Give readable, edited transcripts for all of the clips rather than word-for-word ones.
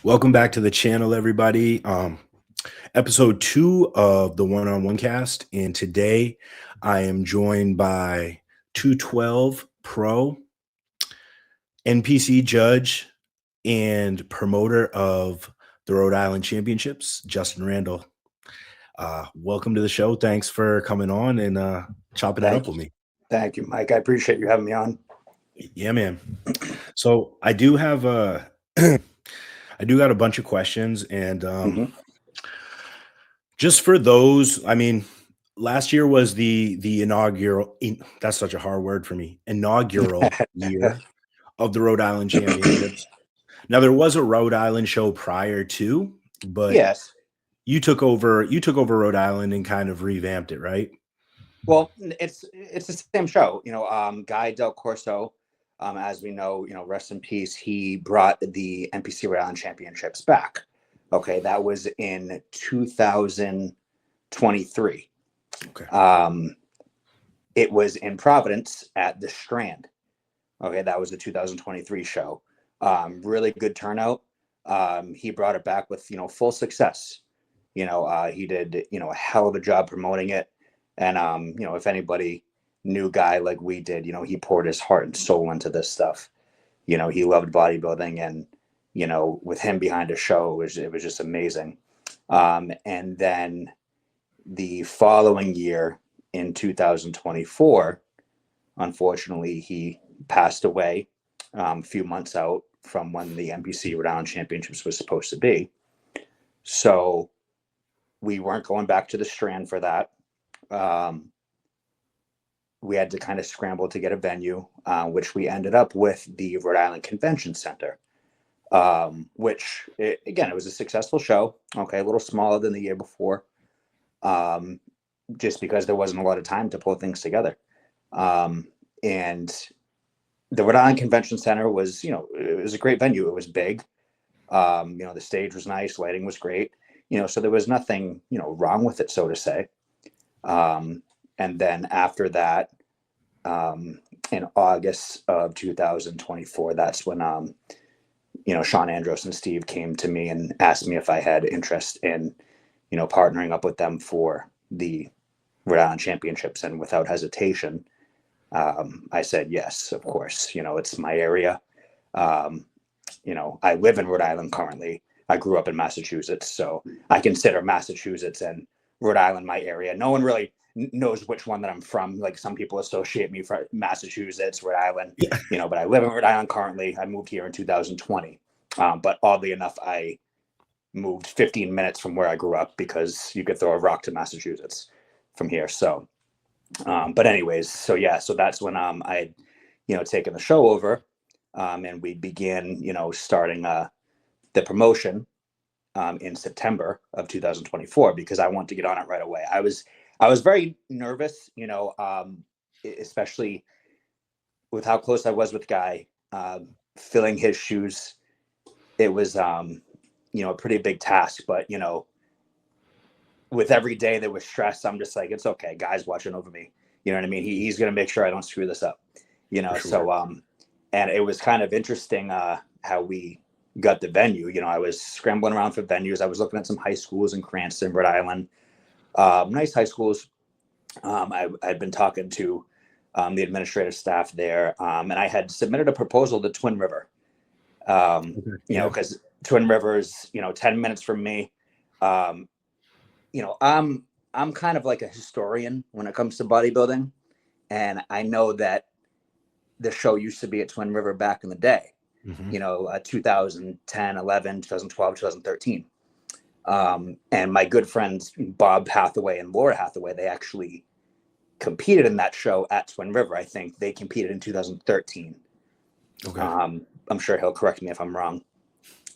Welcome back to the channel, everybody. Episode 2 of the One-on-One Cast, and today I am joined by 212 Pro, NPC judge, and promoter of the Rhode Island Championships, Justin Randall. Welcome to the show. Thanks for coming on and chopping it up with me. Thank you, Mike. I appreciate you having me on. Yeah, man. So I do have I do got a bunch of questions, and just for those, I mean, last year was the inaugural. That's such a hard word for me. Inaugural year of the Rhode Island Championships. Now there was a Rhode Island show prior to, but Yes. you took over Rhode Island and kind of revamped it, right? Well, it's the same show. Guy Del Corso, as we know, rest in peace. He brought the NPC Rhode Island Championships back. Okay, that was in 2023. Okay. It was in Providence at the Strand. Okay, that was the 2023 show. Really good turnout. He brought it back with full success. He did a hell of a job promoting it. And if anybody knew Guy like we did, he poured his heart and soul into this stuff. He loved bodybuilding, and with him behind a show, it was just amazing. And then the following year in 2024, unfortunately, he passed away a few months out from when the NPC Rhode Island Championships was supposed to be. So we weren't going back to the Strand for that. We had to kind of scramble to get a venue, which we ended up with the Rhode Island Convention Center, which, it was a successful show. Okay, a little smaller than the year before, just because there wasn't a lot of time to pull things together. And the Rhode Island Convention Center was, it was a great venue. It was big. The stage was nice. Lighting was great. So there was nothing, wrong with it, so to say. And then after that, in August of 2024, that's when, Sean Andros and Steve came to me and asked me if I had interest in, partnering up with them for the Rhode Island Championships. And without hesitation, I said, yes, of course. It's my area. I live in Rhode Island currently. I grew up in Massachusetts, so I consider Massachusetts and Rhode Island my area. No one really knows which one that I'm from. Like, some people associate me from Massachusetts, Rhode Island, but I live in Rhode Island currently. I moved here in 2020. But oddly enough, I moved 15 minutes from where I grew up because you could throw a rock to Massachusetts from here. So, but anyways, so that's when I had, taken the show over, and we began, starting the promotion in September of 2024, because I wanted to get on it right away. I was very nervous, especially with how close I was with Guy, filling his shoes. It was, a pretty big task, but, with every day there was stress. I'm just like, it's okay. Guy's watching over me. You know what I mean? He's going to make sure I don't screw this up, Sure. So, and it was kind of interesting, how we got the venue. I was scrambling around for venues. I was looking at some high schools in Cranston, Rhode Island, nice high schools. I'd been talking to the administrative staff there, and I had submitted a proposal to Twin River, because Twin River is 10 minutes from me. I'm kind of like a historian when it comes to bodybuilding, and I know that the show used to be at Twin River back in the day. 2010, 11, 2012, 2013. And my good friends, Bob Hathaway and Laura Hathaway, they actually competed in that show at Twin River. I think they competed in 2013. Okay. I'm sure he'll correct me if I'm wrong.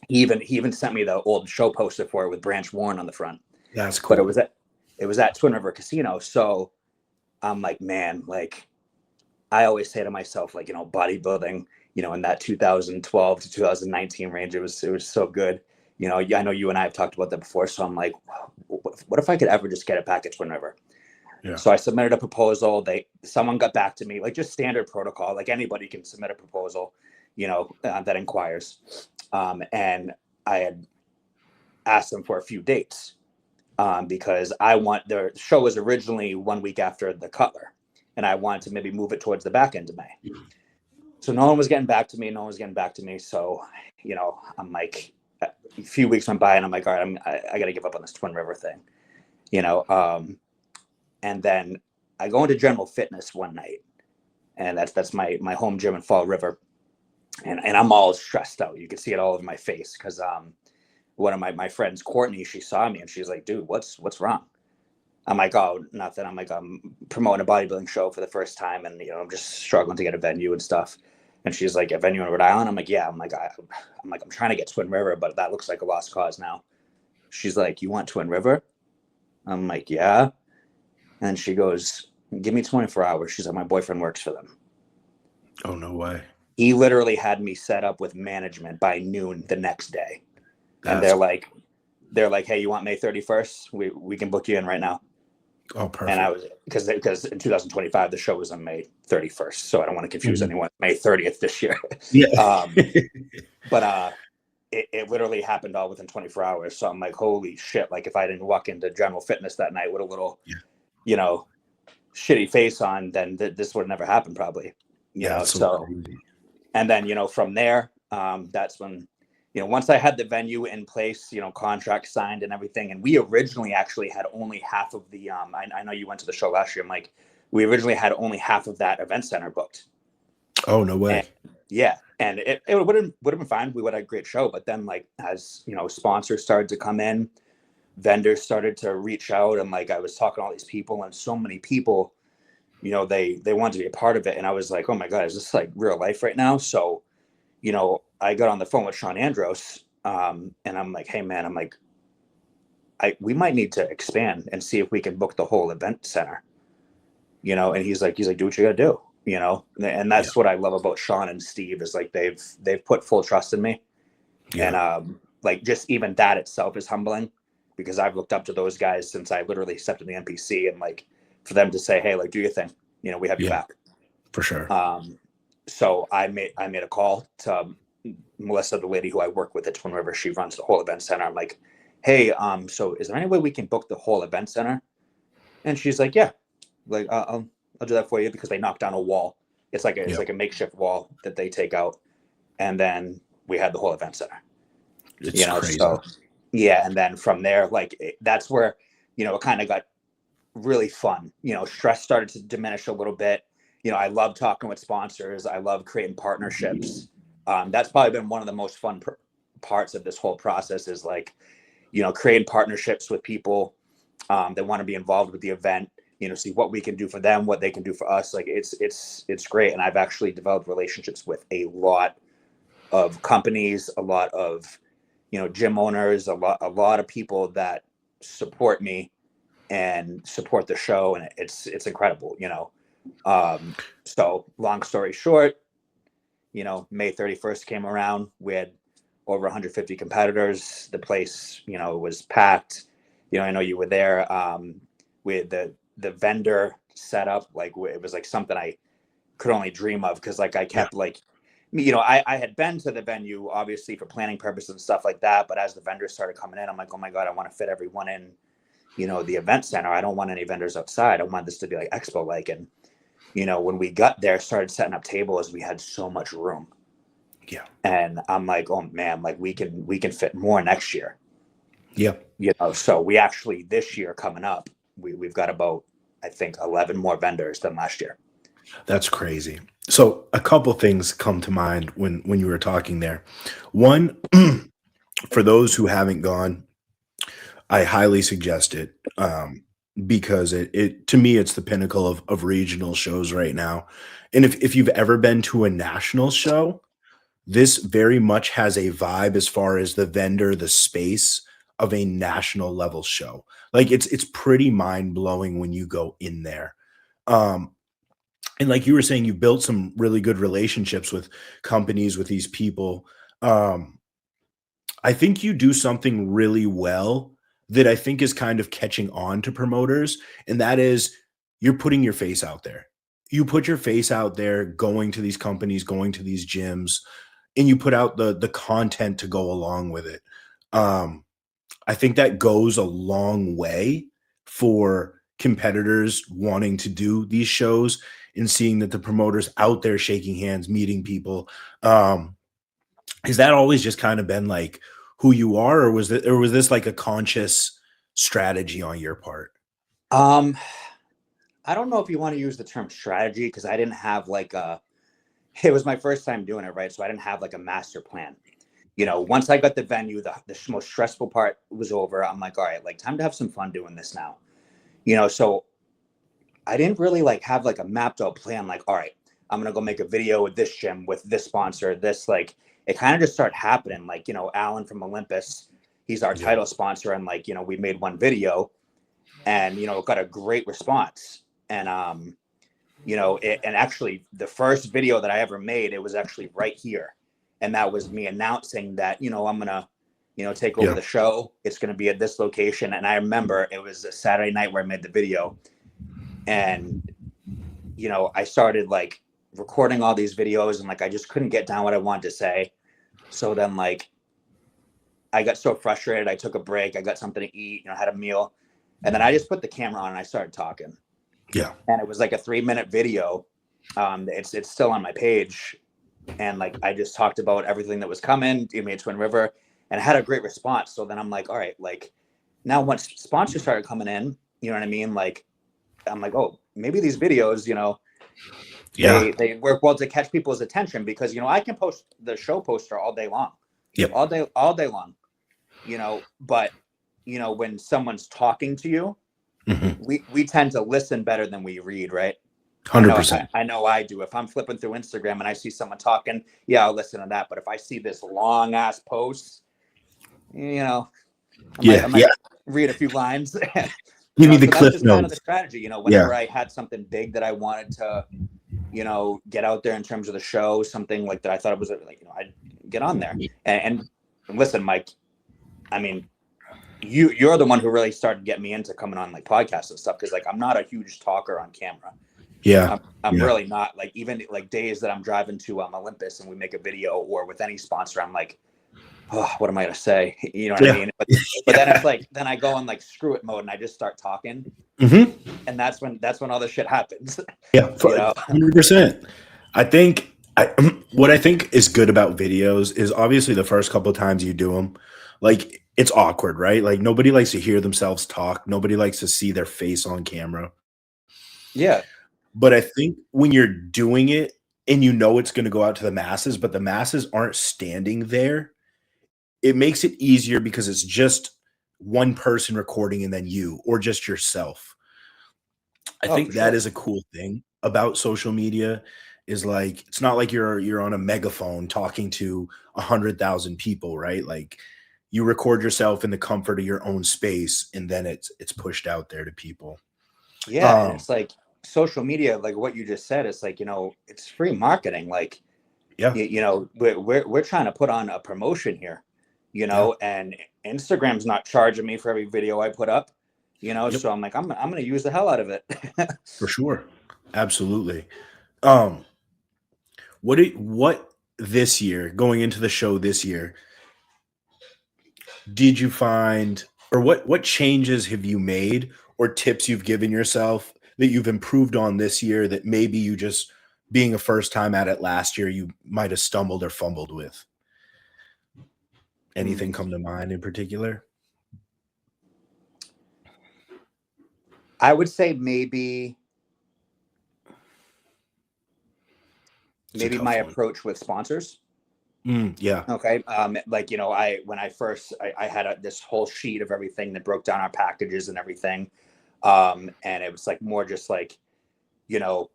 He even sent me the old show poster for it with Branch Warren on the front. Yeah, that's cool. But it was at Twin River Casino. So I'm like, man, like, I always say to myself, like, bodybuilding, in that 2012 to 2019 range, it was so good. I know you and I have talked about that before. So I'm like, what if I could ever just get it back at Twin River? Yeah. So I submitted a proposal. Someone got back to me, like, just standard protocol. Like, anybody can submit a proposal, that inquires. And I had asked them for a few dates because the show was originally 1 week after the Cutler, and I wanted to maybe move it towards the back end of May. So no one was getting back to me. So, I'm like, a few weeks went by and I'm like, all right, I got to give up on this Twin River thing, and then I go into General Fitness one night, and that's my home gym in Fall River. And I'm all stressed out. You can see it all over my face because one of my friends, Courtney, she saw me and she's like, dude, what's wrong? I'm like, oh, nothing. I'm like, I'm promoting a bodybuilding show for the first time, and I'm just struggling to get a venue and stuff. And she's like, a venue in Rhode Island? I'm like, yeah. I'm like, I'm trying to get Twin River, but that looks like a lost cause now. She's like, you want Twin River? I'm like, yeah. And she goes, give me 24 hours. She's like, my boyfriend works for them. Oh, no way. He literally had me set up with management by noon the next day. And they're like, hey, you want May 31st? We can book you in right now. Oh, perfect. And I was, because in 2025, the show was on May 31st. So I don't want to confuse anyone. May 30th this year. Yeah. But it literally happened all within 24 hours. So I'm like, holy shit. Like if I didn't walk into General Fitness that night with a little, shitty face on, then this would have never happened probably. So crazy. And then, from there, that's when, once I had the venue in place, contract signed and everything. And we originally actually had only half of the, I know you went to the show last year, Mike. We originally had only half of that event center booked. Oh, no way. And it would have been fine. We would have had a great show. But then as sponsors started to come in, vendors started to reach out. And I was talking to all these people, and so many people, they wanted to be a part of it. And I was like, oh my God, is this real life right now? So, I got on the phone with Sean Andros, and I'm like, hey man, we might need to expand and see if we can book the whole event center, and he's like, do what you gotta do, and that's what I love about Sean and Steve is they've put full trust in me. And just even that itself is humbling because I've looked up to those guys since I literally stepped in the NPC, and for them to say, hey, do your thing, we have your back. For sure. So I made a call to Melissa, the lady who I work with at Twin River. She runs the whole event center. I'm like, hey, so is there any way we can book the whole event center? And she's like, yeah, I'll do that for you, because they knocked down a wall. It's like a makeshift wall that they take out, and then we had the whole event center. It's crazy. So yeah, and then from there, that's where it kind of got really fun. Stress started to diminish a little bit. I love talking with sponsors. I love creating partnerships. That's probably been one of the most fun parts of this whole process is creating partnerships with people that want to be involved with the event, see what we can do for them, what they can do for us. It's great. And I've actually developed relationships with a lot of companies, a lot of, gym owners, a lot of people that support me and support the show. And it's incredible, So long story short, May 31st came around. We had over 150 competitors. The place, was packed. I know you were there. We had the vendor set up. It was something I could only dream of, because I kept I had been to the venue obviously for planning purposes and stuff like that. But as the vendors started coming in, I'm like, oh my God, I want to fit everyone in, the event center. I don't want any vendors outside. I want this to be expo-like. And when we got there, started setting up tables, we had so much room. Yeah. And I'm like, oh man, we can fit more next year. Yeah. So we actually, this year coming up, we've got about, I think, 11 more vendors than last year. That's crazy. So a couple things come to mind when you were talking there. One, for those who haven't gone, I highly suggest it. Because it to me, it's the pinnacle of regional shows right now. And if you've ever been to a national show, this very much has a vibe as far as the vendor, the space of a national level show. It's pretty mind blowing when you go in there. And like you were saying, you built some really good relationships with companies, with these people. I think you do something really well that I think is kind of catching on to promoters. And that is, you're putting your face out there. You put your face out there, going to these companies, going to these gyms, and you put out the content to go along with it. I think that goes a long way for competitors wanting to do these shows and seeing that the promoters out there shaking hands, meeting people. Has that always just kind of been like who you are, or was this like a conscious strategy on your part? I don't know if you want to use the term strategy, because I didn't have like it was my first time doing it, right? So I didn't have like a master plan. Once I got the venue, the most stressful part was over. I'm like, all right, like time to have some fun doing this now. So I didn't really like have like a mapped out plan. Like, all right, I'm going to go make a video with this gym, with this sponsor, this, like, it kind of just started happening. Like, Alan from Olympus, he's our title sponsor. And like, we made one video and, it got a great response. And, and actually the first video that I ever made, it was actually right here. And that was me announcing that, I'm going to, take over the show. It's going to be at this location. And I remember it was a Saturday night where I made the video. And, I started like recording all these videos, and like, I just couldn't get down what I wanted to say. So then like, I got so frustrated. I took a break. I got something to eat, had a meal. And then I just put the camera on and I started talking. Yeah. And it was like a 3-minute video. It's still on my page. And like, I just talked about everything that was coming, made Twin River, and I had a great response. So then I'm like, all right, like now once sponsors started coming in, you know what I mean? Like, I'm like, oh, maybe these videos, they work well to catch people's attention, because, I can post the show poster all day long, all day long, but, when someone's talking to you, we tend to listen better than we read, right? 100%. I know I do. If I'm flipping through Instagram and I see someone talking, I'll listen to that. But if I see this long ass post, I might read a few lines. Give me the so cliff that's just notes. kind of the strategy. Whenever I had something big that I wanted to, get out there in terms of the show, something like that, I thought it was like, I'd get on there. And listen, Mike, I mean, you're the one who really started getting me into coming on like podcasts and stuff, because like I'm not a huge talker on camera. I'm really not. Like, even like days that I'm driving to Olympus and we make a video, or with any sponsor, I'm like, oh, what am I gonna say? You know what I mean? But then it's like, then I go on like screw it mode and I just start talking. And that's when all this shit happens. 100%. I think what I think is good about videos is obviously the first couple of times you do them, like, it's awkward, right? Like, nobody likes to hear themselves talk. Nobody likes to see their face on camera. Yeah. But I think when you're doing it and it's going to go out to the masses, but the masses aren't standing there, it makes it easier, because it's just one person recording and then you, or just yourself. I think that is a cool thing about social media, is like, it's not like you're on a megaphone talking to 100,000 people, right? Like, you record yourself in the comfort of your own space, and then it's pushed out there to people. Yeah. And it's like social media, like what you just said, it's like, it's free marketing. Like, we're trying to put on a promotion here, and Instagram's not charging me for every video I put up, so I'm like, I'm going to use the hell out of it. For sure. Absolutely. What this year, going into the show this year, did you find, or what changes have you made, or tips you've given yourself that you've improved on this year, that maybe you just, being a first time at it last year, you might have stumbled or fumbled with? Anything come to mind in particular? I would say maybe my approach with sponsors. Okay. Like, when I first, I had this whole sheet of everything that broke down our packages and everything. And it was like more just like, I'll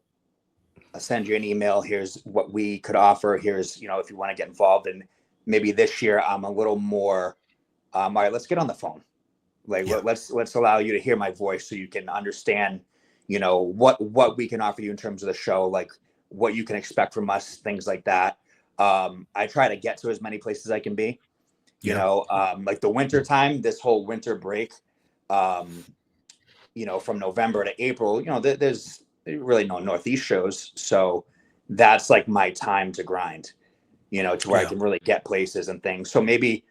send you an email. Here's what we could offer. Here's, if you want to get involved. And maybe this year I'm a little more, all right, let's get on the phone. Like, let's allow you to hear my voice, so you can understand, what we can offer you in terms of the show, like what you can expect from us, things like that. I try to get to as many places as I can be, like the winter time, this whole winter break, from November to April, there's really no Northeast shows. So that's like my time to grind, to where I can really get places and things. So maybe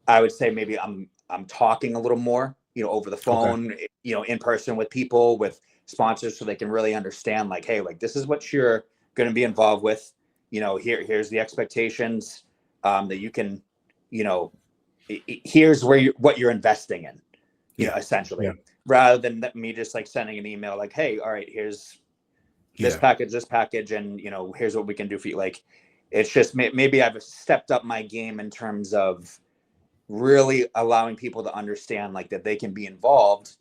I would say maybe I'm talking a little more, over the Okay. phone, in person with people, with sponsors, so they can really understand, like, hey, like, this is what you're going to be involved with. Here's the expectations, that you can, you know, here's what you're investing in, Yeah. Yeah. essentially, rather than me just like sending an email like, hey, all right, here's Yeah. this package, and here's what we can do for you. Like, it's just maybe I've stepped up my game in terms of really allowing people to understand, like, that they can be involved,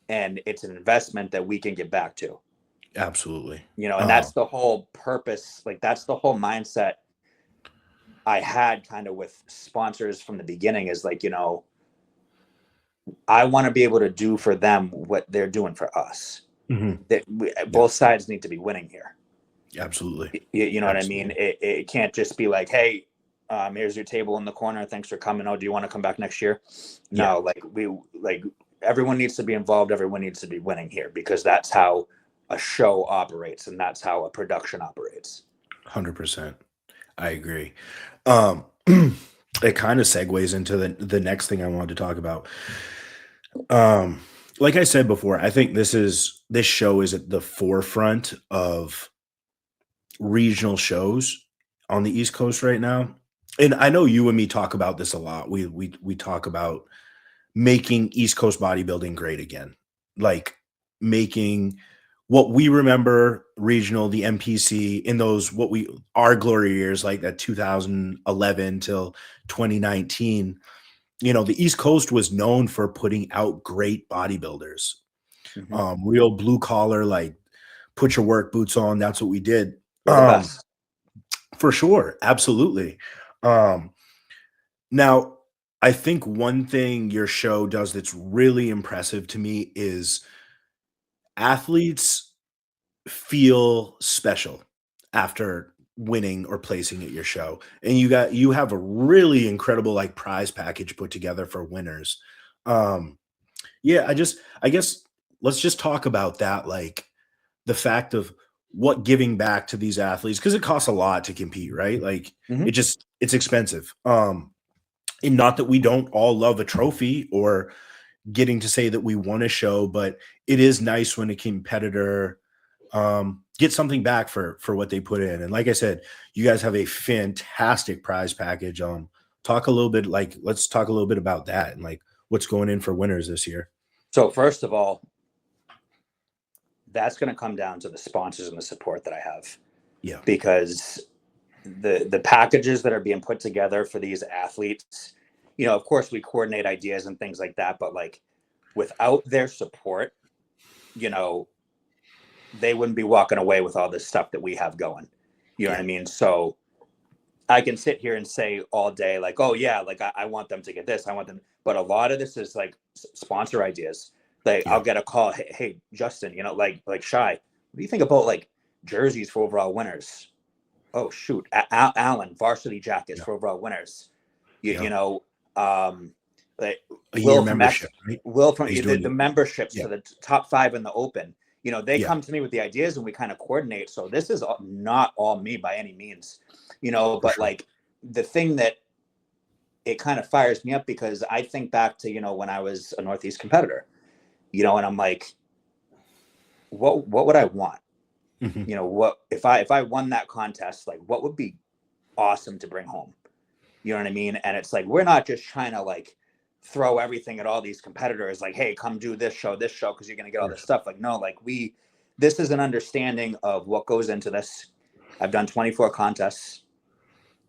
and it's an investment that we can get back to, Absolutely. and that's the whole purpose. Like, that's the whole mindset I had kind of with sponsors from the beginning, is like, I want to be able to do for them what they're doing for us. Mhm. That Yeah. both sides need to be winning here. Absolutely. You know what I Absolutely. mean? It can't just be like, hey, here's your table in the corner. Thanks for coming. Oh, do you want to come back next year? Yeah. No, like everyone needs to be involved. Everyone needs to be winning here, because that's how a show operates, and that's how a production operates. 100%. I agree. Um, it kind of segues into the next thing I wanted to talk about. Um, like I said before, I think this show is at the forefront of regional shows on the East Coast right now. And I know you and me talk about this a lot. We talk about making East Coast bodybuilding great again. Like making what we remember regional, the MPC in those what we our glory years, like that 2011 till 2019. The East Coast was known for putting out great bodybuilders. Mm-hmm. Real blue collar, like put your work boots on. That's what we did. We're the best. For sure. Absolutely. Um, Now, I think one thing your show does that's really impressive to me is athletes feel special after winning or placing at your show. And you have a really incredible like prize package put together for winners. Um yeah, I guess let's just talk about that, like the fact of what giving back to these athletes, because it costs a lot to compete, right? Like Mm-hmm. it's expensive. And not that we don't all love a trophy or getting to say that we won a show, but it is nice when a competitor gets something back for what they put in. And like I said, you guys have a fantastic prize package. Talk a little bit, like let's talk a little bit about that and like what's going in for winners this year. So first of all, that's going to come down to the sponsors and the support that I have, Yeah. because the packages that are being put together for these athletes, of course we coordinate ideas and things like that, but like, without their support, they wouldn't be walking away with all this stuff that we have going. You know what I mean? So I can sit here and say all day, like, oh yeah, like I want them to get this, I want them, but a lot of this is like sponsor ideas. Like, Yeah. I'll get a call, hey Justin, like Shy, what do you think about like jerseys for overall winners? Oh shoot, Allen varsity jackets Yeah. for overall winners. You, Yeah. you know, like A year Will from X, membership, right? Will from He's the doing it. memberships Yeah. to the top 5 in the Open. They Yeah. come to me with the ideas, and we kind of coordinate. So this is not all me by any means, For but sure. like, the thing that it kind of fires me up, because I think back to, when I was a Northeast competitor, and I'm like, what would I want? Mhm. What if I won that contest, like, what would be awesome to bring home? You know what I mean? And it's like, we're not just trying to like throw everything at all these competitors, like, hey, come do this show, because you're going to get all this stuff. Like, no, like, this is an understanding of what goes into this. I've done 24 contests.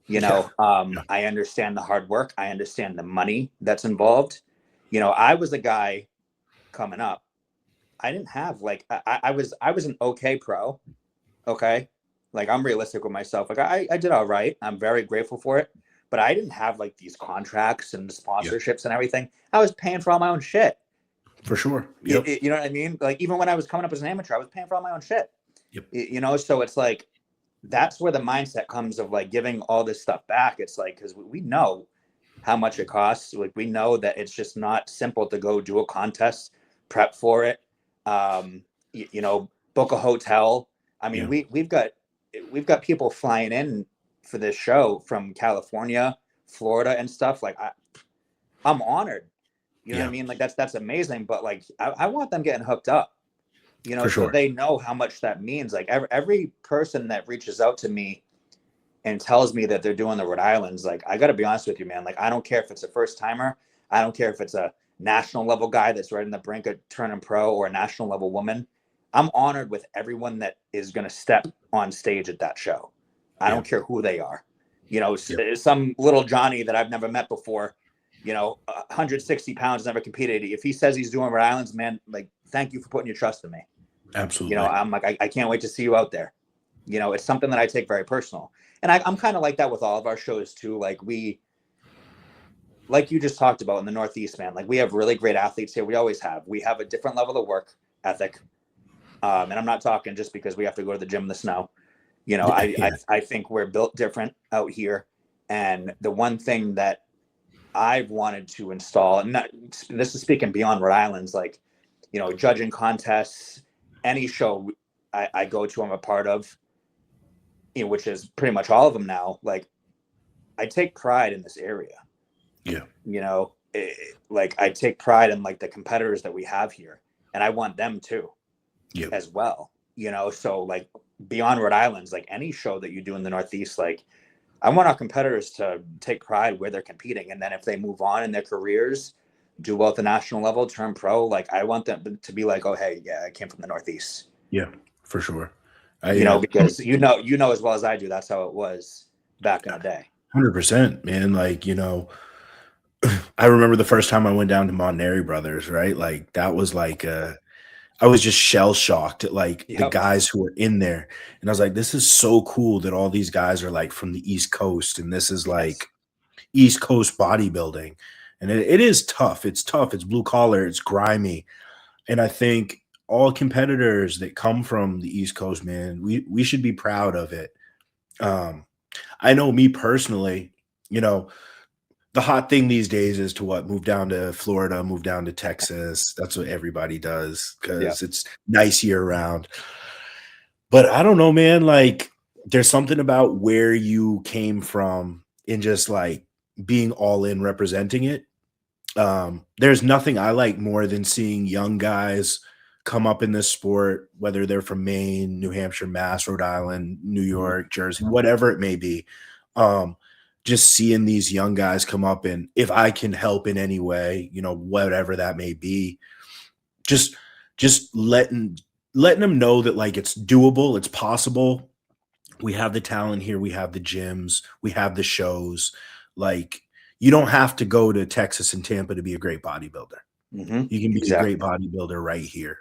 Yeah. Yeah. I understand the hard work. I understand the money that's involved. I was a guy coming up. I didn't have like, I was an okay pro. Okay. Like, I'm realistic with myself. Like, I did all right. I'm very grateful for it. But I didn't have like these contracts and Yeah. sponsorships and everything. I was paying for all my own shit. For sure. Yep. You know what I mean? Like, even when I was coming up as an amateur, I was paying for all my own shit. Yep. So it's like, that's where the mindset comes of like giving all this stuff back. It's like, because we know how much it costs. Like, we know that it's just not simple to go do a contest, prep for it, book a hotel. I mean, Yeah. we've got people flying in for this show from California, Florida, and stuff. Like, I'm honored. You know what I Yeah, mean? Like that's amazing. But like I want them getting hooked up, for so sure. they know how much that means. Like every person that reaches out to me and tells me that they're doing the Rhode Islands, like I got to be honest with you, man. Like I don't care if it's a first timer. I don't care if it's a national level guy that's right in the brink of turning pro or a national level woman. I'm honored with everyone that is going to step on stage at that show. I Yeah, don't care who they are. yeah, Some little Johnny that I've never met before, 160 pounds, never competed. If he says he's doing Rhode Islands, man, like, thank you for putting your trust in me. absolutely. I'm like, I can't wait to see you out there. It's something that I take very personal. And I'm kind of like that with all of our shows too. Like you just talked about in the Northeast, man, like we have really great athletes here. We always have. We have a different level of work ethic. And I'm not talking just because we have to go to the gym in the snow. Yeah, I think we're built different out here. And the one thing that I've wanted to install, and this is speaking beyond Rhode Island's, like, judging contests, any show I go to, I'm a part of, which is pretty much all of them now. Like, I take pride in this area. yeah, Like I take pride in like the competitors that we have here, and I want them to yeah. as well. So like beyond Rhode Island's, like any show that you do in the Northeast, like I want our competitors to take pride where they're competing, and then if they move on in their careers, do well at the national level, turn pro, like I want them to be like, oh hey, yeah, I came from the Northeast. Yeah, for sure. I Because as well as I do, that's how it was back in the day. 100%, man. Like, I remember the first time I went down to Montanari Brothers, right? Like that was like I was just shell shocked at like the Yep. guys who were in there. And I was like, this is so cool that all these guys are like from the East Coast and this is Yes. like East Coast bodybuilding. And it is tough. It's tough. It's blue collar. It's grimy. And I think all competitors that come from the East Coast, man, we should be proud of it. Um, I know me personally, you know, the hot thing these days is to what? Move down to Florida, move down to Texas. That's what everybody does Yeah. because it's nice year round. But I don't know, man. Like, there's something about where you came from in just like being all in representing it. There's nothing I like more than seeing young guys come up in this sport, whether they're from Maine, New Hampshire, Mass, Rhode Island, New York, Jersey, whatever it may be. Um, just seeing these young guys come up and if I can help in any way, whatever that may be, just just letting them know that like it's doable, it's possible. We have the talent here, we have the gyms, we have the shows. Like you don't have to go to Texas and Tampa to be a great bodybuilder. Mm-hmm. You can be a great Exactly. bodybuilder right here.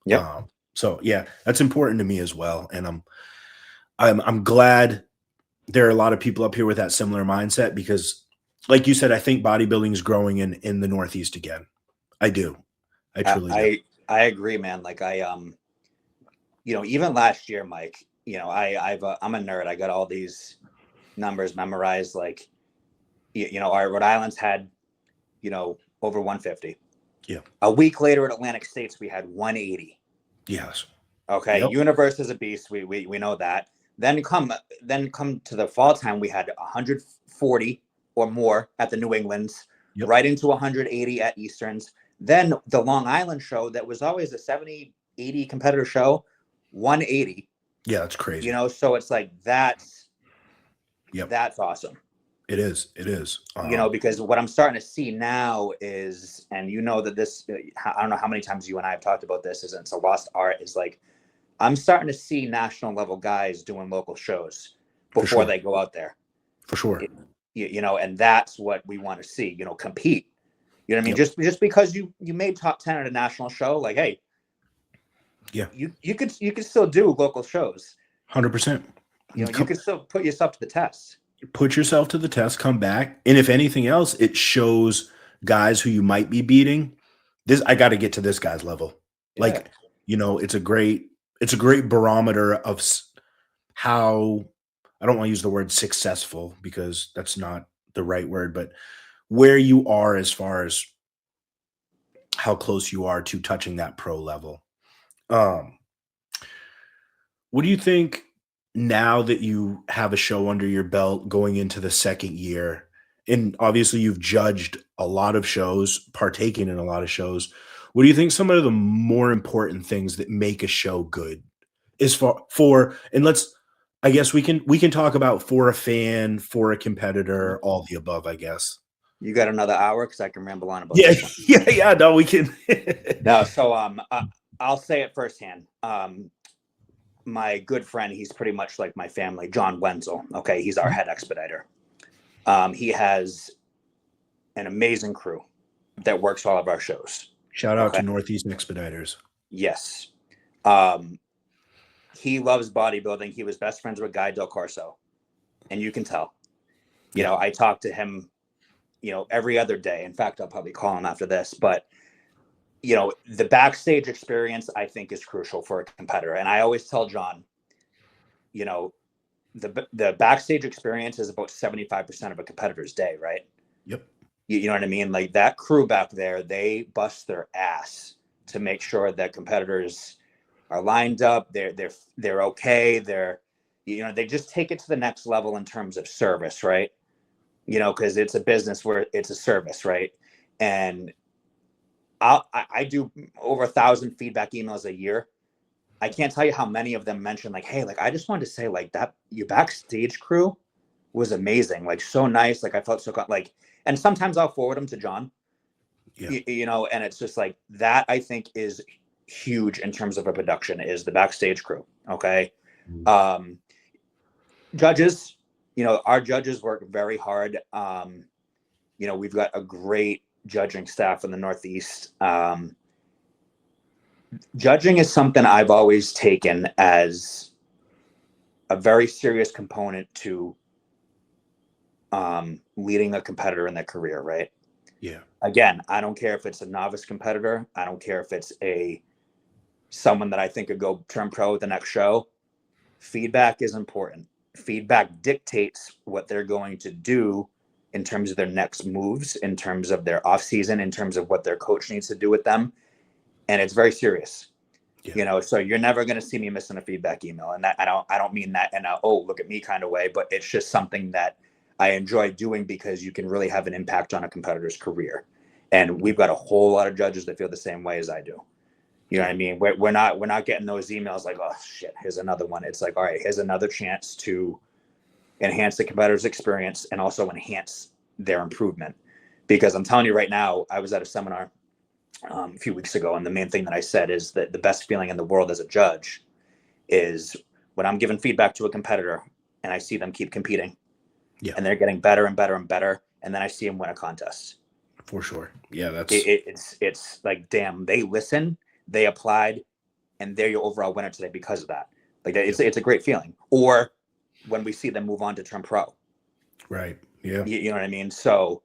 Yep. So yeah, that's important to me as well. And I'm glad there are a lot of people up here with that similar mindset because, like you said, I think bodybuilding is growing in the Northeast again. I do. I truly do. I agree, man. Like even last year, Mike, I'm a nerd. I got all these numbers memorized. Like, our Rhode Island's had, over 150. Yeah. A week later at Atlantic States, we had 180. Yes. Okay. Yep. Universe is a beast. We know that. Then come to the fall time, we had 140 or more at the New Englands, Yep. right into 180 at Easterns. Then the Long Island show that was always a 70, 80 competitor show, 180. Yeah, that's crazy. So it's like that's awesome. It is. It is. Because what I'm starting to see now is, and that this, I don't know how many times you and I have talked about this, is it's a lost art, is like, I'm starting to see national level guys doing local shows before they go out there. For sure. And that's what we want to see, compete. You know what I mean? Yep. Just because you made top 10 at a national show, like, hey, yeah, you could still do local shows. 100%. You could still put yourself to the test. Put yourself to the test, come back. And if anything else, it shows guys who you might be beating. I got to get to this guy's level. Yeah. Like, it's a great barometer of how, I don't want to use the word successful because that's not the right word, but where you are as far as how close you are to touching that pro level. What do you think now that you have a show under your belt going into the second year? and obviously you've judged a lot of shows, partaken in a lot of shows. What do you think some of the more important things that make a show good is for and let's I guess we can talk about for a fan, for a competitor, all the above, I guess. You got another hour because I can ramble on about Yeah, this one. yeah, no, we can. No, so I'll say it firsthand. My good friend, he's pretty much like my family, John Wenzel. Okay, he's our head expediter. He has an amazing crew that works all of our shows. Shout out to Northeast Expediters. Yes. He loves bodybuilding. He was best friends with Guy Del Corso. And you can tell. You know, I talk to him, every other day. In fact, I'll probably call him after this. But, the backstage experience, I think, is crucial for a competitor. And I always tell John, the backstage experience is about 75% of a competitor's day, right? Yep. You know what I mean? Like that crew back there, they bust their ass to make sure that competitors are lined up. They're okay. They just take it to the next level in terms of service, right? Because it's a business where it's a service, right? And I do over 1,000 feedback emails a year. I can't tell you how many of them mention like, hey, like I just wanted to say like that your backstage crew was amazing, like so nice. Like I felt so like, and sometimes I'll forward them to John, and it's just like that. I think is huge in terms of a production is the backstage crew. Okay. Judges, our judges work very hard. We've got a great judging staff in the Northeast. Judging is something I've always taken as a very serious component to leading a competitor in their career, right? Yeah. Again, I don't care if it's a novice competitor. I don't care if it's someone that I think could go turn pro at the next show. Feedback is important. Feedback dictates what they're going to do in terms of their next moves, in terms of their off season, in terms of what their coach needs to do with them. And it's very serious, so you're never going to see me missing a feedback email. And that I don't mean that in a, oh, look at me kind of way, but it's just something that I enjoy doing because you can really have an impact on a competitor's career. And we've got a whole lot of judges that feel the same way as I do. You know what I mean? We're not getting those emails like, oh shit, here's another one. It's like, all right, here's another chance to enhance the competitor's experience and also enhance their improvement. Because I'm telling you right now, I was at a seminar a few weeks ago, and the main thing that I said is that the best feeling in the world as a judge is when I'm giving feedback to a competitor and I see them keep competing and they're getting better and better and better. And then I see them win a contest. For sure. Yeah. That's it's like, damn, they listen, they applied, and they're your overall winner today because of that. Like it's a great feeling. Or when we see them move on to turn pro. Right. Yeah. You know what I mean? So,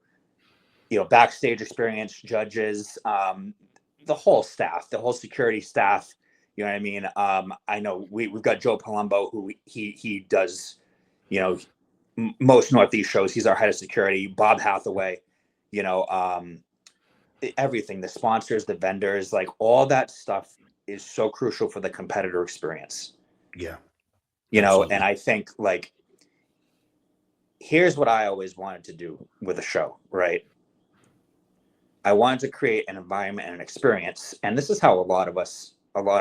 backstage experience, judges, the whole staff, the whole security staff, you know what I mean? I know we've got Joe Palumbo, who he does, most Northeast shows. He's our head of security. Bob Hathaway, everything, the sponsors, the vendors, like all that stuff is so crucial for the competitor experience. Yeah. Absolutely. And I think like, here's what I always wanted to do with a show, right? I wanted to create an environment and an experience. And this is how a lot of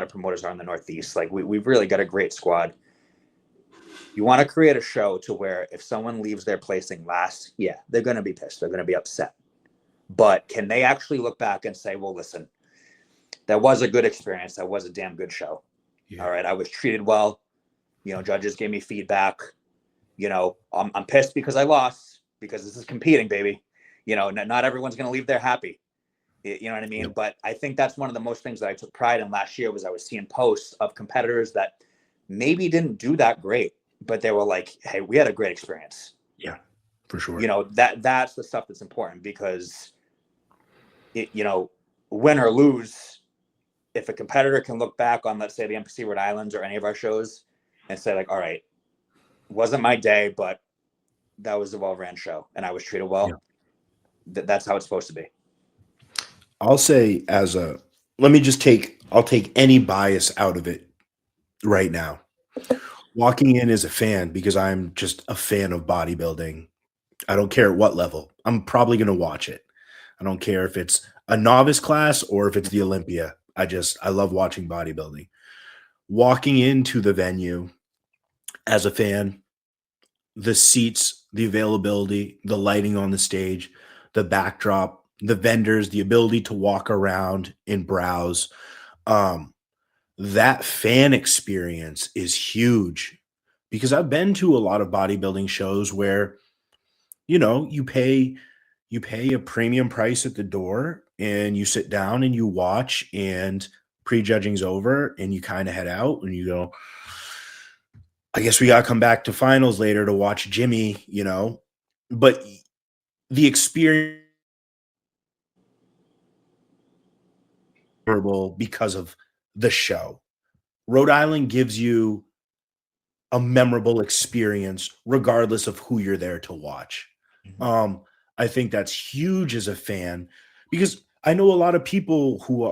promoters are in the Northeast. Like we've really got a great squad. You want to create a show to where if someone leaves their placing last, they're going to be pissed. They're going to be upset. But can they actually look back and say, well, listen, that was a good experience. That was a damn good show. Yeah. All right. I was treated well. Judges gave me feedback. I'm pissed because I lost, because this is competing, baby. Not everyone's going to leave there happy. You know what I mean? Yep. But I think that's one of the most things that I took pride in last year was I was seeing posts of competitors that maybe didn't do that great, but they were like, hey, we had a great experience. Yeah, for sure. That's the stuff that's important because, win or lose, if a competitor can look back on, let's say, the MPC Rhode Islands or any of our shows and say like, all right, wasn't my day, but that was a well-ran show and I was treated well. Yeah. That's how it's supposed to be. I'll say I'll take any bias out of it right now. Walking in as a fan, because I'm just a fan of bodybuilding. I don't care at what level. I'm probably going to watch it. I don't care if it's a novice class or if it's the Olympia. I love watching bodybuilding. Walking into the venue as a fan, the seats, the availability, the lighting on the stage, the backdrop, the vendors, the ability to walk around and browse. Um, that fan experience is huge because I've been to a lot of bodybuilding shows where, you pay a premium price at the door and you sit down and you watch and prejudging's over and you kind of head out and you go, I guess we got to come back to finals later to watch Jimmy. But the experience because of the show. Rhode Island gives you a memorable experience regardless of who you're there to watch. Mhm. I think that's huge as a fan because I know a lot of people who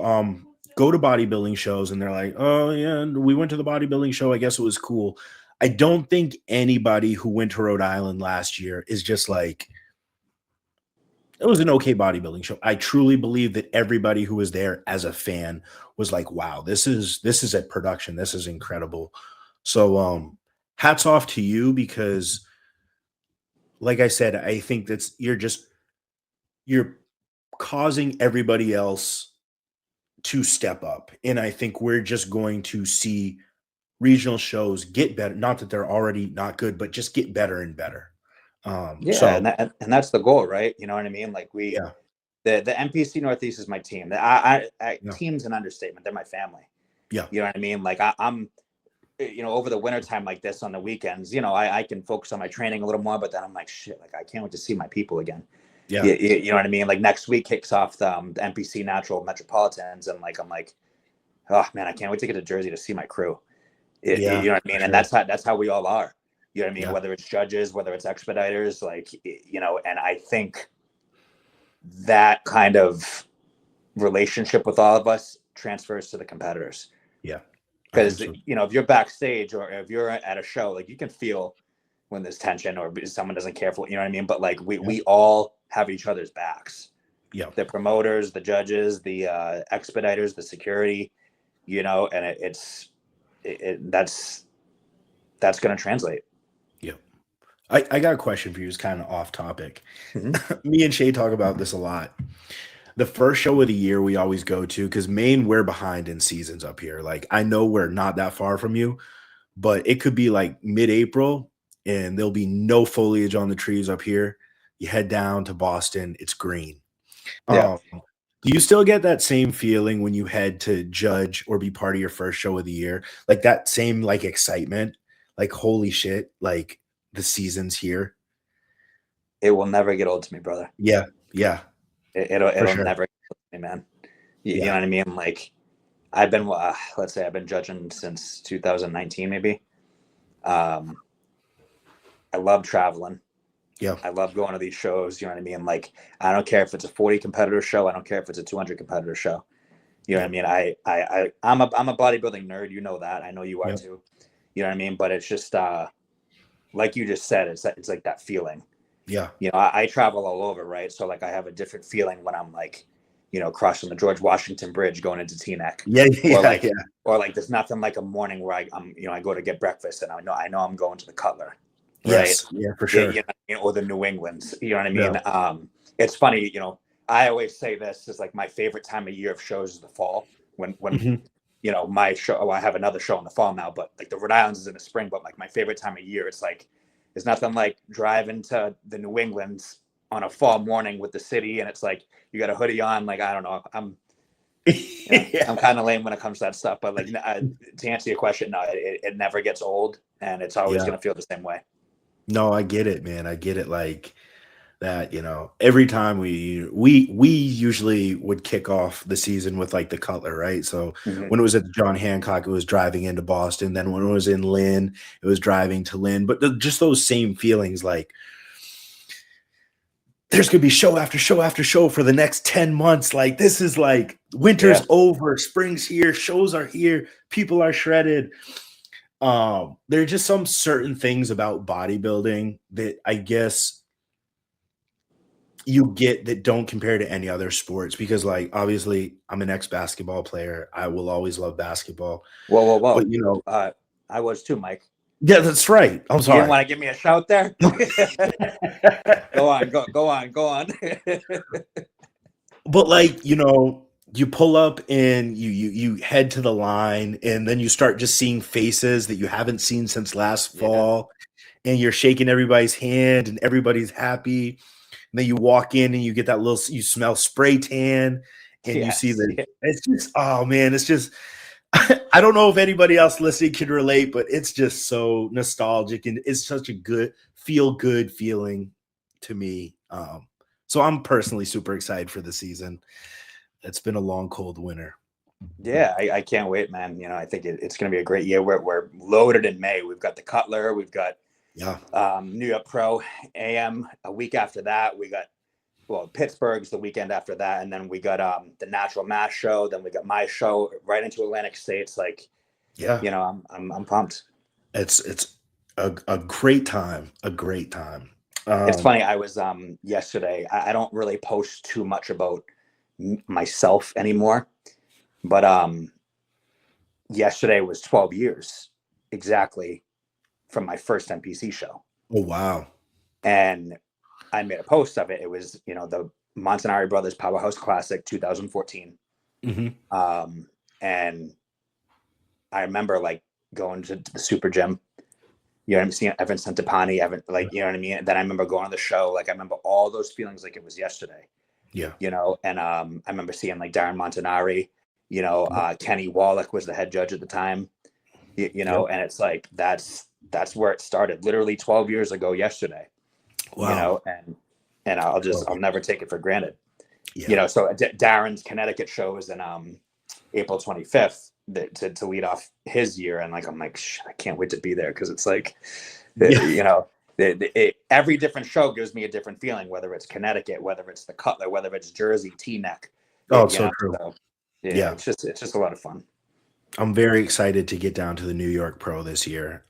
go to bodybuilding shows and they're like, "Oh yeah, we went to the bodybuilding show. I guess it was cool." I don't think anybody who went to Rhode Island last year is just like, it was an okay bodybuilding show. I truly believe that everybody who was there as a fan was like, wow, this is a production. This is incredible. So hats off to you because like I said, I think you're causing everybody else to step up. And I think we're just going to see regional shows get better. Not that they're already not good, but just get better and better. Yeah, So and that's the goal, right? You know what I mean? Like yeah, the NPC Northeast is my team. yeah, Team's an understatement. They're my family. yeah, You know what I mean? Like I'm, over the winter time like this on the weekends, I can focus on my training a little more. But then I'm like, shit, like I can't wait to see my people again. yeah, You know what I mean? Like next week kicks off the NPC Natural Metropolitans, and like I'm like, oh man, I can't wait to get to Jersey to see my crew. yeah, You know what I for mean? And sure. that's how we all are. You know what I mean? Yeah, Whether it's judges, whether it's expediters, like and I think that kind of relationship with all of us transfers to the competitors. yeah. I think Because so. if you're backstage or if you're at a show, like you can feel when there's tension or someone doesn't care for, you know what I mean? But like Yeah, we all have each other's backs. yeah. The promoters, the judges, the expediters, the security, and that's going to translate. Yeah. I got a question for you. It's kind of off topic. Mhm. Me and Shay talk about this a lot. The first show of the year we always go to, because Maine, we're behind in seasons up here. Like, I know we're not that far from you, but it could be like mid-April and there'll be no foliage on the trees up here. You head down to Boston, it's green. Yeah. Do you still get that same feeling when you head to judge or be part of your first show of the year? Like that same like excitement, like holy shit, like the season's here. It will never get old to me, brother. Yeah, yeah, for It'll sure. never get old to me, man. You know Yeah, what I mean? Like I've been, let's say I've been judging since 2019, maybe. Um, I love traveling. yeah, I love going to these shows. You know what I mean? Like, I don't care if it's a 40 competitor show. I don't care if it's a 200 competitor show. You know what I yeah, mean? I'm a bodybuilding nerd. You know that. I know you are yeah, too. You know what I mean? But it's just, like you just said, it's like that feeling. yeah, I travel all over, right? So like I have a different feeling when I'm like, crossing the George Washington Bridge going into Teaneck, yeah, or yeah, like, yeah. there's nothing like a morning where I go to get breakfast and I know I'm going to the Cutler, right? Yes, yeah, for Yeah, sure. or the New Englands, you know what I Yeah, mean? It's funny, I always say this is like my favorite time of year of shows is the fall when mhm, my show. Oh, I have another show in the fall now, but like the Rhode Islands is in the spring. But like my favorite time of year, it's like there's nothing like driving to the New Englands on a fall morning with the city, and it's like you got a hoodie on. Like I don't know, I'm yeah. kind of lame when it comes to that stuff. But like to answer your question, no, it never gets old, and it's always Yeah. gonna feel the same way. No, I get it, man. I get it. Like that, every time we usually would kick off the season with like the Cutler, right? So Mhm. when it was at John Hancock, it was driving into Boston. Then when it was in Lynn, it was driving to Lynn. But just those same feelings, like there's gonna be show after show after show for the next 10 months. Like this is like winter's Yeah, over, spring's here, shows are here, people are shredded. There are just some certain things about bodybuilding that I guess you get that don't compare to any other sports because, like, obviously, I'm an ex-basketball player. I will always love basketball. Whoa. But, you know, I was too, Mike. yeah, that's right. I'm You didn't sorry. want to give me a shout there? Go on. But, like, you know, you pull up and you head to the line, and then you start just seeing faces that you haven't seen since last Yeah. fall, and you're shaking everybody's hand, and everybody's happy. And then you walk in and you get that little, you smell spray tan, and you see Yes. the, it's just, oh man, it's just, I don't know if anybody else listening can relate, but it's just so nostalgic and it's such a good feeling to me. So I'm personally super excited for the season. It's been a long, cold winter. Yeah, I can't wait, man. You know, I think it's going to be a great year. We're loaded in May. We've got the Cutler. We've got Yeah. New York Pro AM a week after that. We got, well, Pittsburgh's the weekend after that. And then we got the Natural Mass show. Then we got my show right into Atlantic States. Like, Yeah. you know, I'm pumped. It's a great time. A great time. It's funny. I was yesterday. I don't really post too much about myself anymore, but yesterday was 12 years exactly from my first NPC show. Oh wow! And I made a post of it. It was, you know, the Montanari Brothers Powerhouse Classic 2014. Mm-hmm. And I remember like going to the super gym. You know, I'm seeing Evan Centopani, like, you know what I mean? And then I remember going to the show. Like, I remember all those feelings like it was yesterday. Yeah. You know, and I remember seeing like Darren Montanari, you know, Kenny Wallach was the head judge at the time, you know, and it's like, that's where it started literally 12 years ago yesterday. Wow. You know, and I'll never take it for granted. Yeah. You know, so Darren's Connecticut show is in April 25th to lead off his year. And like, I'm like, I can't wait to be there. Cause it's like, you know, every different show gives me a different feeling, whether it's Connecticut, whether it's the Cutler, whether it's Jersey, T-neck. Oh, so true. So, yeah, it's just a lot of fun. I'm very excited to get down to the New York Pro this year.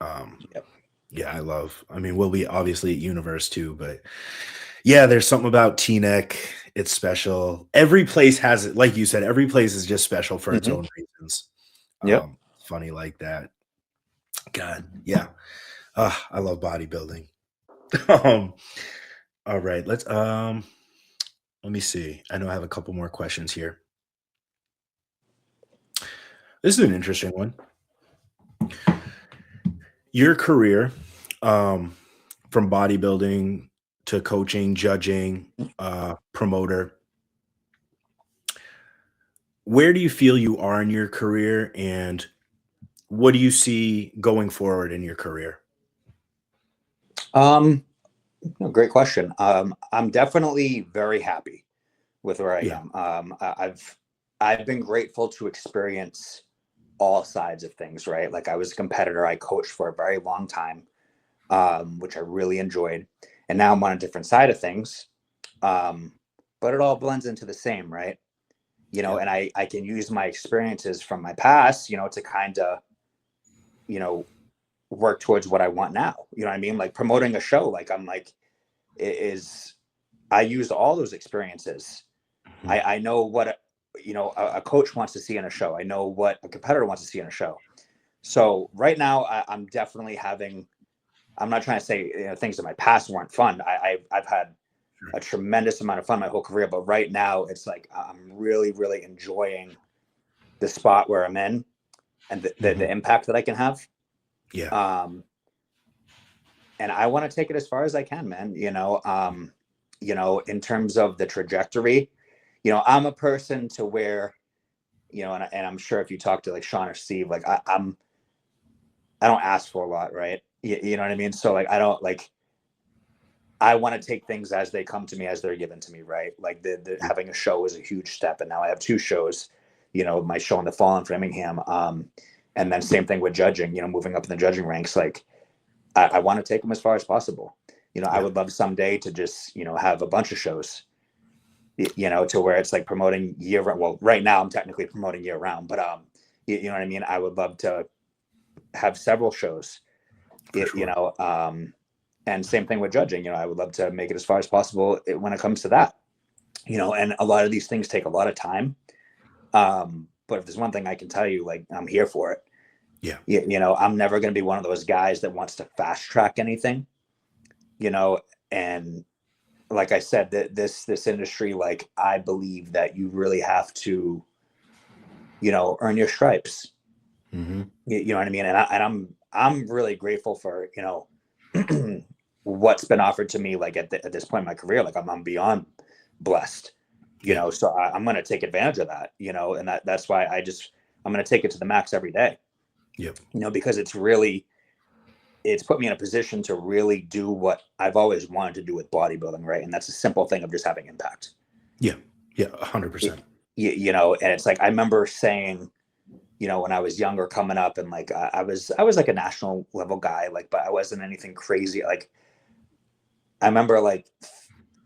Yeah, I mean, we'll be obviously at Universe too, but yeah, there's something about T-neck. It's special. Every place has it. Like you said, every place is just special for its own reasons. Funny like that. God, yeah. I love bodybuilding. All right, let me see. I know I have a couple more questions here. This is an interesting one. Your career, from bodybuilding to coaching, judging, promoter, where do you feel you are in your career, and what do you see going forward in your career? Great question. I'm definitely very happy with where I am. I've been grateful to experience all sides of things, right? Like I was a competitor. I coached for a very long time, which I really enjoyed. And now I'm on a different side of things. But it all blends into the same, right? You know, and I can use my experiences from my past, you know, to kind of, you know, work towards what I want now. You know what I mean? Like promoting a show, like I'm like, I used all those experiences. I know what, you know, a coach wants to see in a show. I know what a competitor wants to see in a show. So right now I'm definitely I'm not trying to say, you know, things in my past weren't fun. I've had a tremendous amount of fun my whole career, but right now it's like, I'm really, really enjoying the spot where I'm in and the impact that I can have. Yeah. And I want to take it as far as I can, man. You know, in terms of the trajectory, you know, I'm a person to where, you know, and I'm sure if you talk to like Sean or Steve, like I don't ask for a lot, right? You know what I mean? So like, I want to take things as they come to me, as they're given to me, right? Like the having a show is a huge step. And now I have 2 shows, you know, my show in the fall in Framingham. And then same thing with judging, you know, moving up in the judging ranks. Like I want to take them as far as possible. You know, I would love someday to just, you know, have a bunch of shows, you know, to where it's like promoting year round. Well, right now I'm technically promoting year round, but you know what I mean? I would love to have several shows, you know, And same thing with judging. I would love to make it as far as possible when it comes to that. And a lot of these things take a lot of time. But if there's one thing I can tell you, like, I'm here for it. Yeah. I'm never going to be one of those guys that wants to fast track anything, and like I said, that this industry, like, I believe that you really have to, earn your stripes. Mm-hmm. You know what I mean? And I'm really grateful for, what's been offered to me, like at this point in my career. Like, I'm beyond blessed, so I'm going to take advantage of that, and that's why I'm going to take it to the max every day. Yep. Because it's put me in a position to really do what I've always wanted to do with bodybuilding. Right. And that's a simple thing of just having impact. Yeah. Yeah. 100%. And it's like, I remember saying, when I was younger coming up, and like, I was like a national level guy, like, but I wasn't anything crazy. Like, I remember like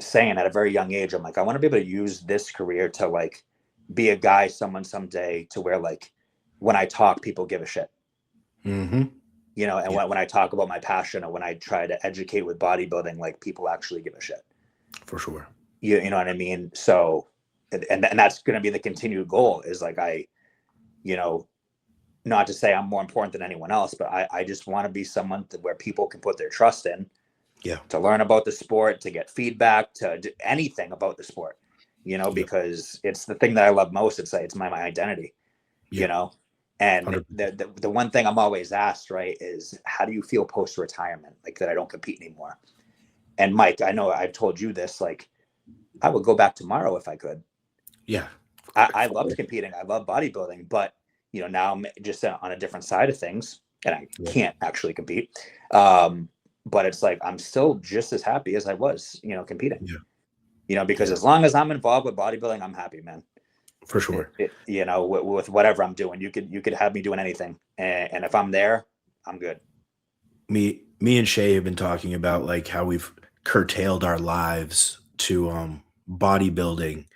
saying at a very young age, I'm like, I want to be able to use this career to like be a guy, someday, to where like when I talk, people give a shit. Mm-hmm. And when I talk about my passion, or when I try to educate with bodybuilding, like, people actually give a shit. For sure. You know what I mean? So, and that's going to be the continued goal, is like, not to say I'm more important than anyone else, but I just want to be someone where people can put their trust in. Yeah. To learn about the sport, to get feedback, to do anything about the sport, because it's the thing that I love most. It's my identity, And 100%. The one thing I'm always asked, right, is how do you feel post-retirement? Like, that I don't compete anymore. And Mike, I know I've told you this, like, I would go back tomorrow if I could. Yeah. I loved competing. I love bodybuilding, but, now I'm just on a different side of things, and I can't actually compete. But it's like, I'm still just as happy as I was, competing, because as long as I'm involved with bodybuilding, I'm happy, man. For sure. With whatever I'm doing, you could have me doing anything. And if I'm there, I'm good. Me and Shay have been talking about like how we've curtailed our lives to bodybuilding,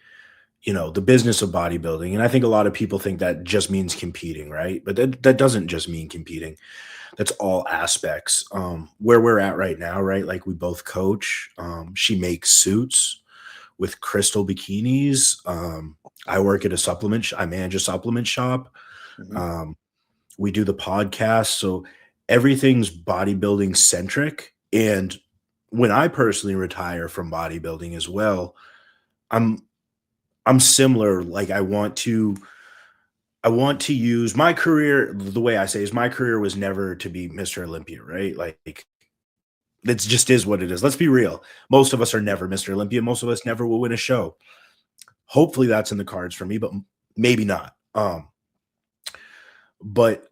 the business of bodybuilding. And I think a lot of people think that just means competing, right? But that doesn't just mean competing. That's all aspects. Where we're at right now, right? Like, we both coach. She makes suits with crystal bikinis. I work at a supplement. I manage a supplement shop. Mm-hmm. We do the podcast. So everything's bodybuilding centric. And when I personally retire from bodybuilding as well, I'm similar. Like, I want to use my career. The way I say is, my career was never to be Mr. Olympia, right? Like, that just is what it is. Let's be real. Most of us are never Mr. Olympia. Most of us never will win a show. Hopefully that's in the cards for me, but maybe not. But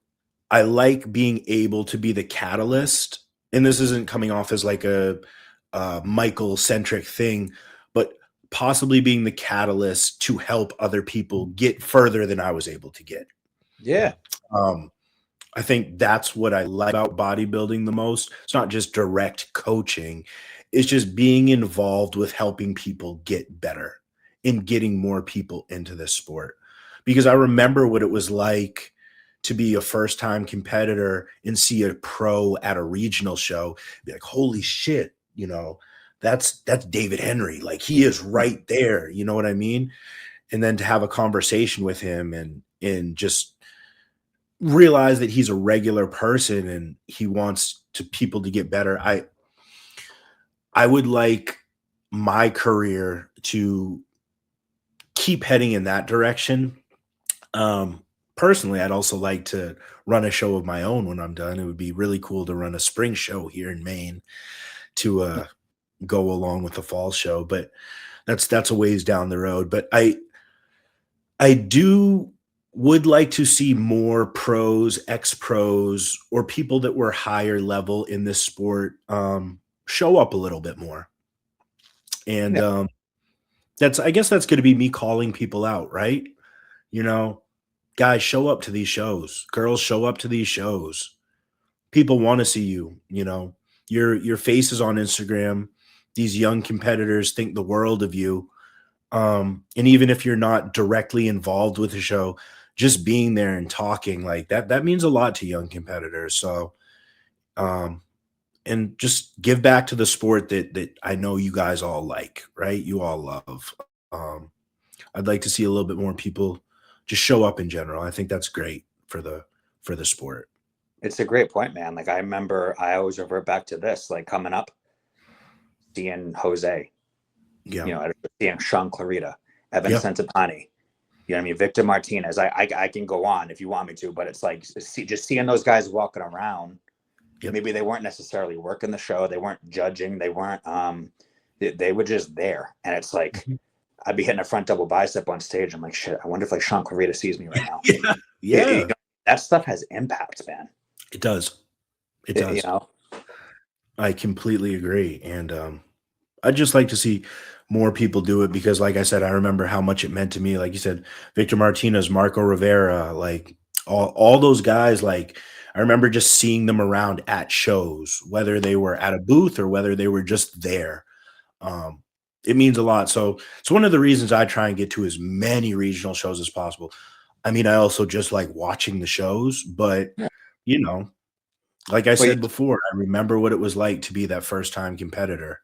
I like being able to be the catalyst. And this isn't coming off as like a Michael-centric thing, but possibly being the catalyst to help other people get further than I was able to get. Yeah. I think that's what I like about bodybuilding the most. It's not just direct coaching. It's just being involved with helping people get better and getting more people into this sport. Because I remember what it was like to be a first-time competitor and see a pro at a regional show, be like, holy shit, that's David Henry. Like, he is right there. You know what I mean? And then to have a conversation with him and just realize that he's a regular person and he wants people to get better. I would like my career to keep heading in that direction. Personally, I'd also like to run a show of my own when I'm done. It would be really cool to run a spring show here in Maine to go along with the fall show, but that's a ways down the road. But I would like to see more pros, ex-pros, or people that were higher level in this sport show up a little bit more. And I guess that's going to be me calling people out, right? Guys, show up to these shows. Girls, show up to these shows. People want to see you. Your face is on Instagram. These young competitors think the world of you. And even if you're not directly involved with the show, just being there and talking like that means a lot to young competitors. So and just give back to the sport that I know you guys all like, right? You all love. Um, I'd like to see a little bit more people just show up in general. I think that's great for the sport. It's a great point, man. Like I remember, I always revert back to this, like coming up, seeing Jose, Yeah. seeing Sean Clarita, Evan Yeah. Centopani, you know what I mean? Victor Martinez. I can go on if you want me to, but it's like just seeing those guys walking around. Yep. Maybe they weren't necessarily working the show. They weren't judging. They weren't, they were just there. And it's like, Mhm. I'd be hitting a front double bicep on stage. I'm like, shit, I wonder if like Sean Clarita sees me right now. Yeah. Yeah. That stuff has impact, man. It does. It does. You know, I completely agree. And I'd just like to see more people do it because, like I said, I remember how much it meant to me. Like you said, Victor Martinez, Marco Rivera, like all those guys, like I remember just seeing them around at shows, whether they were at a booth or whether they were just there. Um, it means a lot. So it's one of the reasons I try and get to as many regional shows as possible. I mean, I also just like watching the shows, but yeah. you know, like I Well, said before, I remember what it was like to be that first time competitor,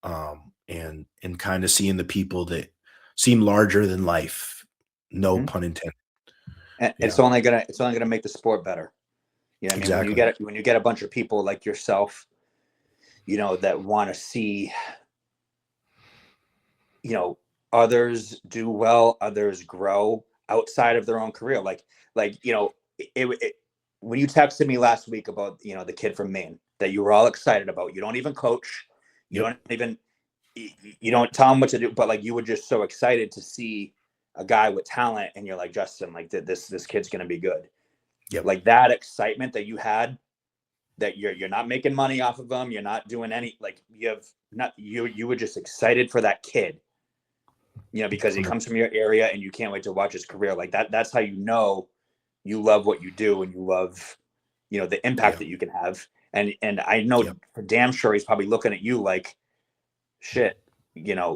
and kind of seeing the people that seem larger than life. No mhm. pun intended. And Yeah, it's only gonna make the sport better. You know what I mean? exactly. When you get a bunch of people like yourself, that want to see, others do well, others grow outside of their own career. It when you texted me last week about, the kid from Maine that you were all excited about, you don't even coach, you Yep. don't even, you don't tell him what to do, but like you were just so excited to see a guy with talent, and you're like, Justin, like this kid's gonna be good. Yep. Like that excitement that you had, that you're not making money off of them, you're not doing any, like you have not, you were just excited for that kid, because he comes from your area and you can't wait to watch his career. Like that's how you love what you do, and you love, the impact Yeah. that you can have. And I know Yep. for damn sure he's probably looking at you like, shit,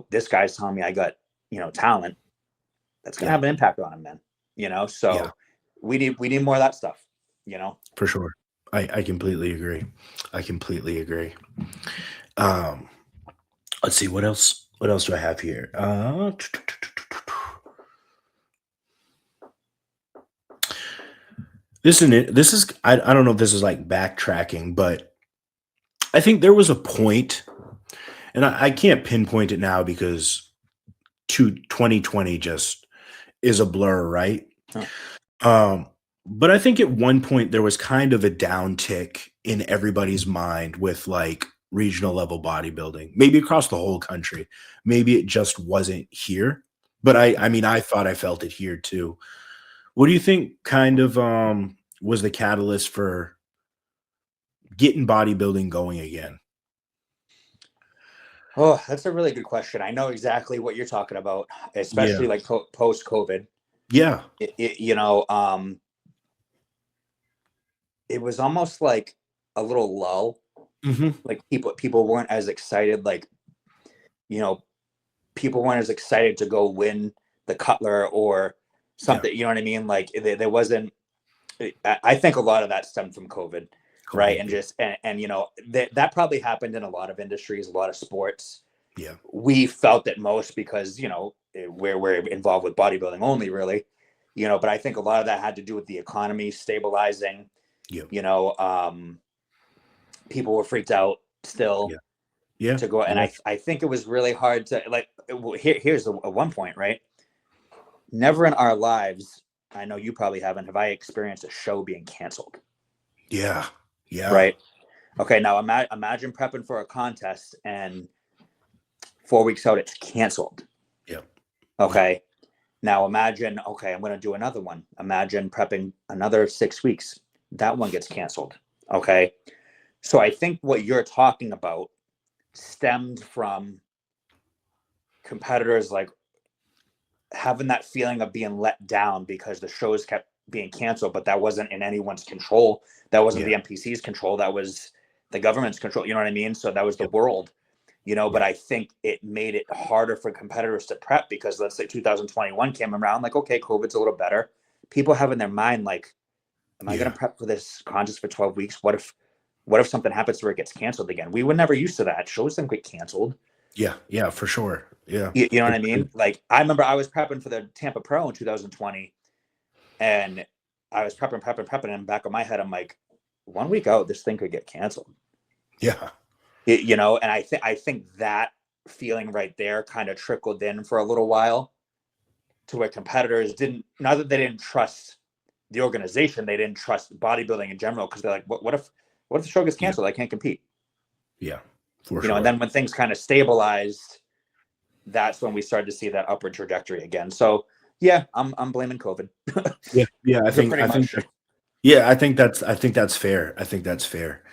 this guy's telling me I got, talent that's gonna Yeah. have an impact on him, man. Yeah. So we need more of that stuff, For sure. I completely agree. I completely agree. Um, let's see what else. What else do I have here? This is it. This is I don't know if this is like backtracking, but I think there was a point, and I can't pinpoint it now because 2020 just is a blur, right? Huh. Um, but I think at one point there was kind of a downtick in everybody's mind with like regional level bodybuilding, maybe across the whole country. Maybe it just wasn't here, but I mean, I thought I felt it here too. What do you think kind of was the catalyst for getting bodybuilding going again? Oh, that's a really good question. I know exactly what you're talking about, Yeah. especially like post COVID. Yeah. It was almost like a little lull. Mhm. Like people weren't as excited. Like, you know, people weren't as excited to go win the Cutler or Yeah. something. You know what I mean? Like there wasn't. I think a lot of that stemmed from COVID, right? COVID, And yeah. just and that probably happened in a lot of industries, a lot of sports. Yeah. We felt it most because we're involved with bodybuilding only, really. But I think a lot of that had to do with the economy stabilizing. Yeah. You know, people were freaked out still Yeah. Yeah. to go, and Yeah. I think it was really hard to like. Here's a one point, right? Never in our lives, I know you probably haven't, have I experienced a show being canceled, Yeah. Yeah. right? Okay, now imagine prepping for a contest and 4 weeks out it's canceled. Yeah. Okay. Now imagine, okay, I'm going to do another one. Imagine prepping another 6 weeks. That one gets canceled. Okay. So I think what you're talking about stemmed from competitors like having that feeling of being let down because the shows kept being canceled, but that wasn't in anyone's control. That wasn't Yeah. the NPC's control. That was the government's control. You know what I mean? So that was the Yep. world. But Yep. I think it made it harder for competitors to prep because let's say 2021 came around, like, okay, COVID's a little better. People have in their mind, like, am I going Yeah. to prep for this contest for 12 weeks? What if what if something happens where it gets canceled again? We were never used to that. Shows don't get canceled. Yeah, for sure. Yeah. You know what I mean? Like, I remember I was prepping for the Tampa Pro in 2020, and I was prepping, and in the back of my head, I'm like, 1 week out, this thing could get canceled. Yeah. You know, and I think that feeling right there kind of trickled in for a little while to where competitors not that they didn't trust the organization, they didn't trust bodybuilding in general, because they're like, what if the show gets canceled? I can't compete. Yeah, for you sure. know, and then when things kind of stabilized, that's when we started to see that upward trajectory again. So yeah, I'm blaming COVID. Yeah, I think that's fair. I think that's fair.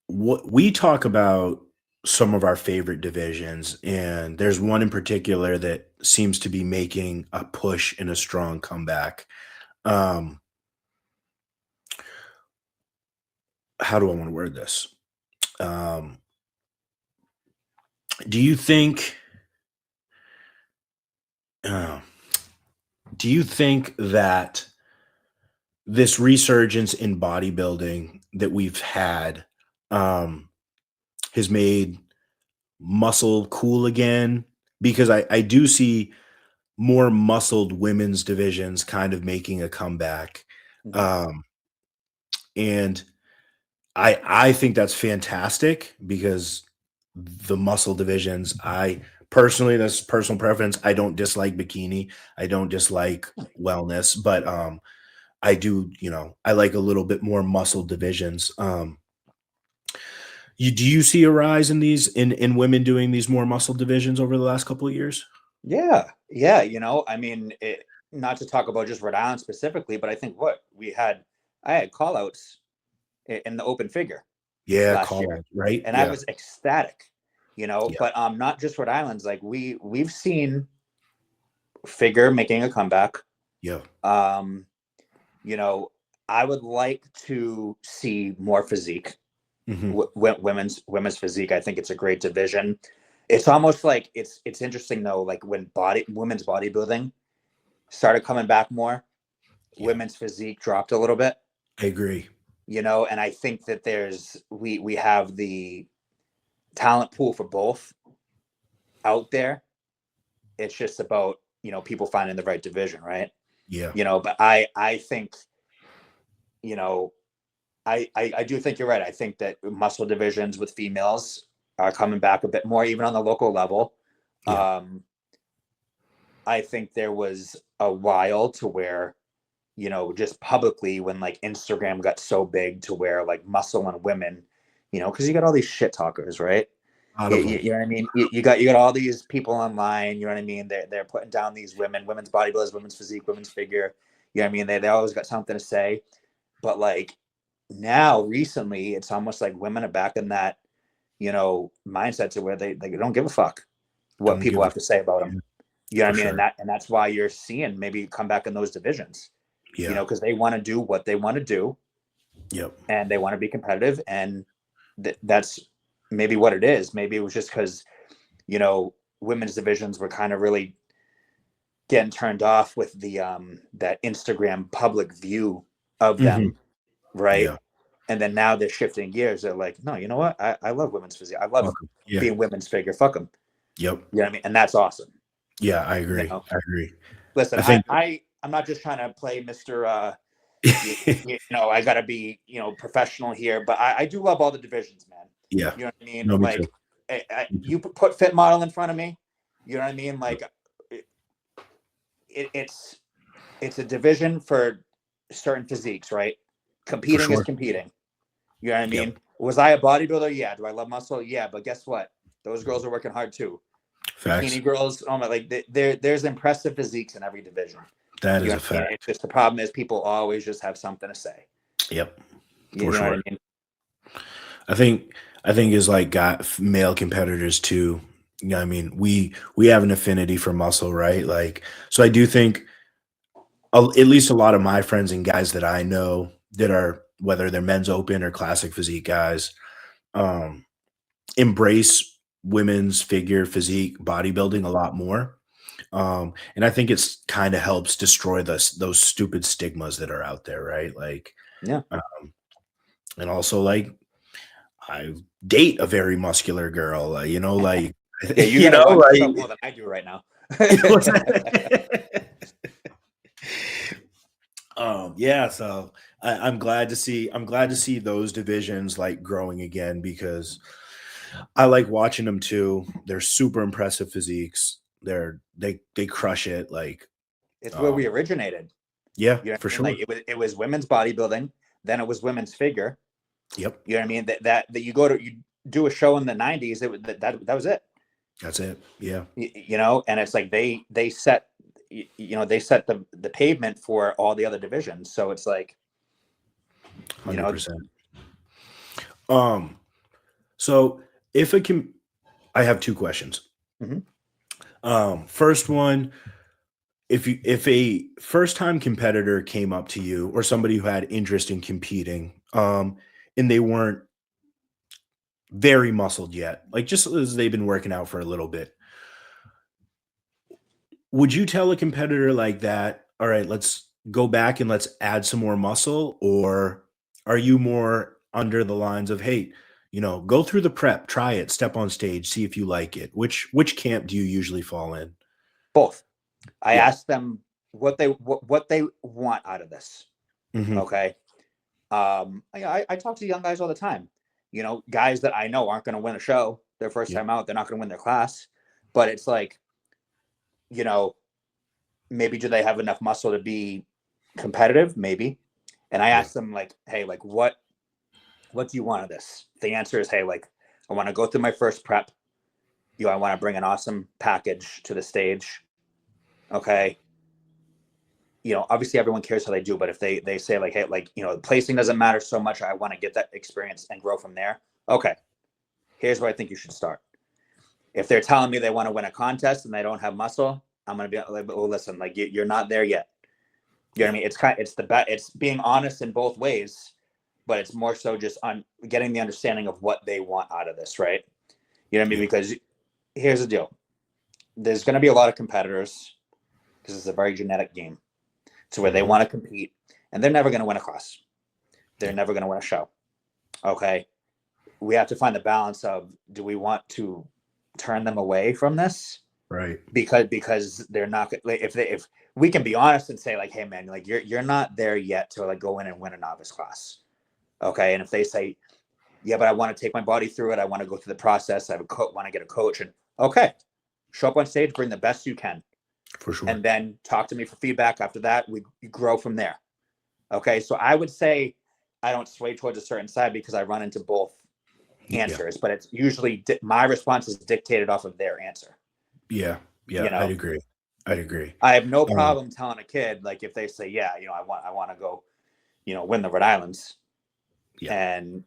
What we talk about some of our favorite divisions, and there's one in particular that seems to be making a push and a strong comeback. How do I want to word this? Do you think that this resurgence in bodybuilding that we've had has made muscle cool again? Because I do see more muscled women's divisions kind of making a comeback. And I think that's fantastic, because the muscle divisions, I personally, that's personal preference. I don't dislike bikini. I don't dislike wellness, but I do, I like a little bit more muscle divisions. Do you see a rise in these in women doing these more muscle divisions over the last couple of years? Yeah. You know, I mean, not to talk about just Rhode Island specifically, but I think I had call outs in the open figure last year, right? and I was ecstatic, but not just Rhode Island's, like we've seen figure making a comeback. Yeah. You know, I would like to see more physique. Women's physique. I think it's a great division. It's almost like it's interesting though, like when women's bodybuilding started coming back more, women's physique dropped a little bit. I agree. And I think that we have the talent pool for both out there. It's just about, people finding the right division, right? Yeah. But I think, I do think you're right. I think that muscle divisions with females are coming back a bit more, even on the local level. Yeah. I think there was a while to where, just publicly, when like Instagram got so big to where like muscle and women, because you got all these shit talkers, right? You know what I mean? You got all these people online, you know what I mean? They're putting down these women's bodybuilders, women's physique, women's figure. You know what I mean? They always got something to say. But like now recently, it's almost like women are back in that, mindset to where they don't give a fuck what people have to say about them. You know what I mean? Sure. And that's why you're seeing maybe come back in those divisions. Yeah. Because they want to do what they want to do. Yep. And they want to be competitive. And that's maybe what it is. Maybe it was just because, women's divisions were kind of really getting turned off with the that Instagram public view of them. Right. Yeah. And then now they're shifting gears. They're like, no, you know what? I love women's physique. I love being women's figure. Fuck them. Yep. You know what I mean? And that's awesome. Yeah, I agree. I agree. Listen, I'm not just trying to play Mr. I got to be, professional here, but I do love all the divisions, man. Yeah. You know what I mean? No, like, you put fit model in front of me. You know what I mean? Like, it's a division for certain physiques, right? Competing is competing. You know what I mean? Yep. Was I a bodybuilder? Yeah. Do I love muscle? Yeah. But guess what? Those girls are working hard too. Facts. Bikini girls, there's impressive physiques in every division. That is a fact. It's just the problem is people always just have something to say. Yep. For sure. What I mean? I think is like got male competitors too. You know what I mean? We have an affinity for muscle, right? Like, so I do think at least a lot of my friends and guys that I know that are, whether they're men's open or classic physique guys, embrace women's figure, physique, bodybuilding a lot more. And I think it's kind of helps destroy those stupid stigmas that are out there, right? Like, yeah. And also, like, I date a very muscular girl, like, Yeah, you you got to know, watch yourself more like, than I do right now. what's that? Yeah, so I'm glad to see those divisions like growing again because I like watching them too. They're super impressive physiques. They crush it. Like, It's where we um, originated. yeah, You know for what I mean? Like sure. it was women's bodybuilding, then it was women's figure. Yep, You know what I mean? That you do a show in the 90s, that was it. that's it. Yeah, And it's like they set they set the pavement for all the other divisions. So it's like, you know, 100%. Um, so if it can, I have two questions. mhm. First one, if a first time competitor came up to you or somebody who had interest in competing, and they weren't very muscled yet, like just as they've been working out for a little bit, would you tell a competitor like that, all right, let's go back and let's add some more muscle? Or are you more under the lines of, hey, go through the prep, try it, step on stage, see if you like it? Which camp do you usually fall in? Both. I Yeah. asked them what they want out of this. Hmm. Okay. I talk to young guys all the time. Guys that I know aren't going to win a show their first Yep. time out. They're not going to win their class, but it's like, you know, maybe do they have enough muscle to be competitive? Maybe. And I Yeah. asked them like, hey, like what do you want of this? The answer is, hey, like I want to go through my first prep. I want to bring an awesome package to the stage. Okay. Obviously everyone cares how they do, but if they say like, hey, like, placing doesn't matter so much. I want to get that experience and grow from there. Okay. Here's where I think you should start. If they're telling me they want to win a contest and they don't have muscle, I'm going to be like, well, listen, like you're not there yet. You know what I mean? It's being honest in both ways, but it's more so just on getting the understanding of what they want out of this, right? You know what I mean? Yep. Because here's the deal. There's going to be a lot of competitors because it's a very genetic game to where they Hmm. want to compete and they're never going to win a class. They're Yep. never going to win a show. Okay. We have to find the balance of, do we want to turn them away from this? Right. Because they're not, like, if we can be honest and say like, hey man, like you're not there yet to like go in and win a novice class. Okay. And if they say, yeah, but I want to take my body through it, I want to go through the process, I want to get a coach, and okay, show up on stage, bring the best you can, For sure. and then talk to me for feedback. After that, we grow from there. Okay. So I would say I don't sway towards a certain side because I run into both Yeah. answers, but it's usually my response is dictated off of their answer. Yeah. Yeah. you I'd know agree. I'd agree. I have no Um, problem telling a kid, like, if they say, yeah, I want to go, win the Rhode Islands, yeah. and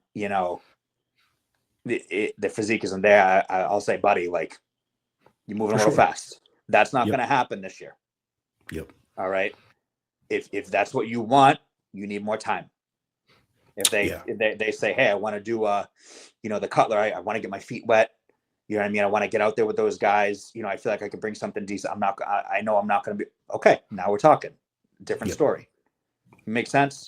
the physique isn't there. I'll say, buddy, like, you're moving For a little sure. fast. That's not Yep. going to happen this year. Yep. All right. If that's what you want, you need more time. If they Yeah. if they say, hey, I want to do the Cutler, I want to get my feet wet. You know what I mean? I want to get out there with those guys. I feel like I could bring something decent. I know I'm not going to be okay. Now we're talking. Different Yep. story. Make sense?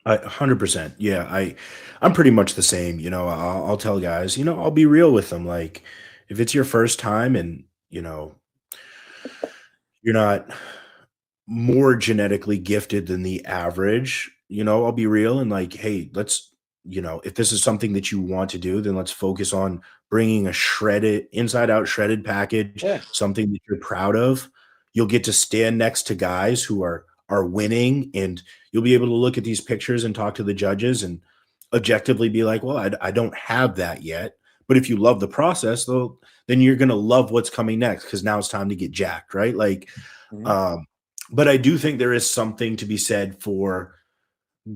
100%. Yeah. I'm pretty much the same. I'll tell guys, I'll be real with them. Like, if it's your first time and, you're not more genetically gifted than the average, I'll be real and like, hey, let's, if this is something that you want to do, then let's focus on bringing a shredded, inside out shredded package, Yeah. something that you're proud of. You'll get to stand next to guys who are winning, and you'll be able to look at these pictures and talk to the judges and objectively be like, well, I don't have that yet. But if you love the process, though, then you're going to love what's coming next because now it's time to get jacked, right? Like, Mhm. um, but I do think there is something to be said for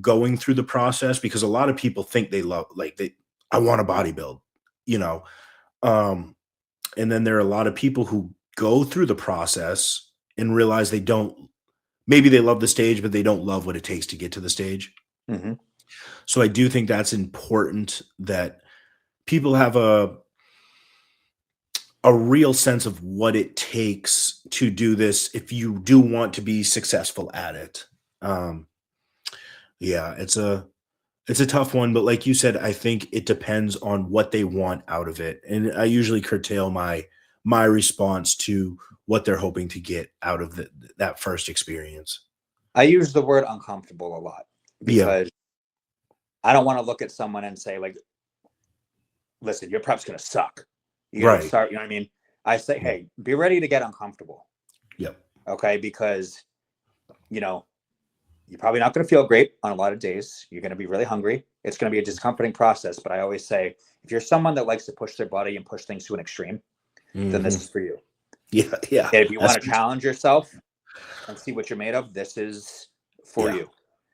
going through the process because a lot of people think they love, like, I want to bodybuild, you know. Um, and then there are a lot of people who go through the process and realize they don't, maybe they love the stage, but they don't love what it takes to get to the stage. Mhm. So I do think that's important that people have a real sense of what it takes to do this if you do want to be successful at it. Um, yeah, It's a tough one, but like you said, I think it depends on what they want out of it. And I usually curtail my response to what they're hoping to get out of that first experience. I use the word uncomfortable a lot Yeah. because I don't want to look at someone and say, like, listen, your prep's going to suck. You're going to Right. start, you know what I mean? I say, Yeah. hey, be ready to get uncomfortable. Yep. Okay. Because, you know, you're probably not going to feel great on a lot of days. You're going to be really hungry. It's going to be a discomforting process. But I always say, if you're someone that likes to push their body and push things to an extreme, then this is for you. Yeah. Yeah. And if you want to challenge yourself and see what you're made of, this is for you.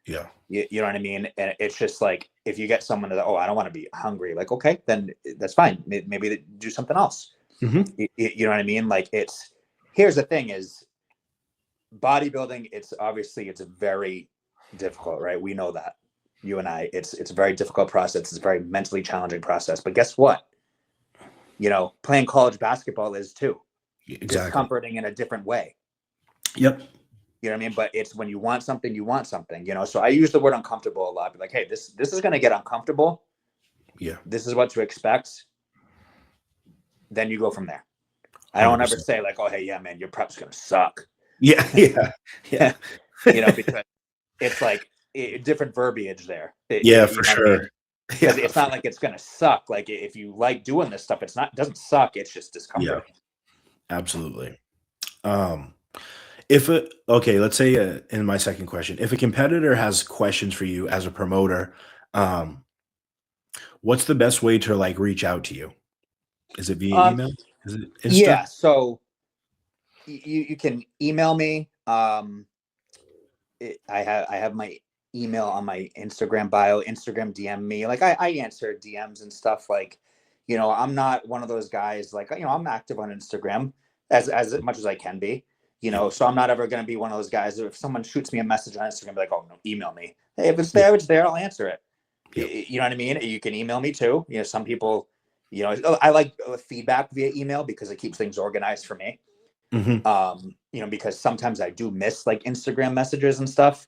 Yeah. You know what I mean? And it's just like, if you get someone that, oh, I don't want to be hungry, like, okay, then that's fine. Maybe do something else. You know what I mean? Like, here's the thing is, bodybuilding, it's very difficult, right? We know that, you and I, it's a very difficult process. It's a very mentally challenging process. But guess what? You know, playing college basketball is too. Exactly. Discomforting in a different way. Yep. You know what I mean? But it's when you want something, you know? So I use the word uncomfortable a lot. Be like, hey, this is going to get uncomfortable. Yeah. This is what to expect. Then you go from there. I don't 100%. Ever say like, oh, hey, yeah, man, your prep's going to suck. Yeah. Yeah. You know, because it's like different verbiage there. For sure. Because it's not like it's going to suck. Like, if you like doing this stuff, it doesn't suck. It's just discomforting. Yeah. Absolutely. Let's say in my second question, if a competitor has questions for you as a promoter, what's the best way to like reach out to you? Is it via email? Is it Insta? Yeah. So you can email me. I have my email on my Instagram bio. Instagram DM me. Like, I answer DMs and stuff. Like, you know, I'm not one of those guys, like, you know, I'm active on Instagram as much as I can be, you know, so I'm not ever going to be one of those guys. If someone shoots me a message on Instagram, be like, oh no, email me. Hey, if it's there, it's there. I'll answer it. You know what I mean? You can email me too. You know, some people, you know, I like feedback via email because it keeps things organized for me. You know, because sometimes I do miss like Instagram messages and stuff,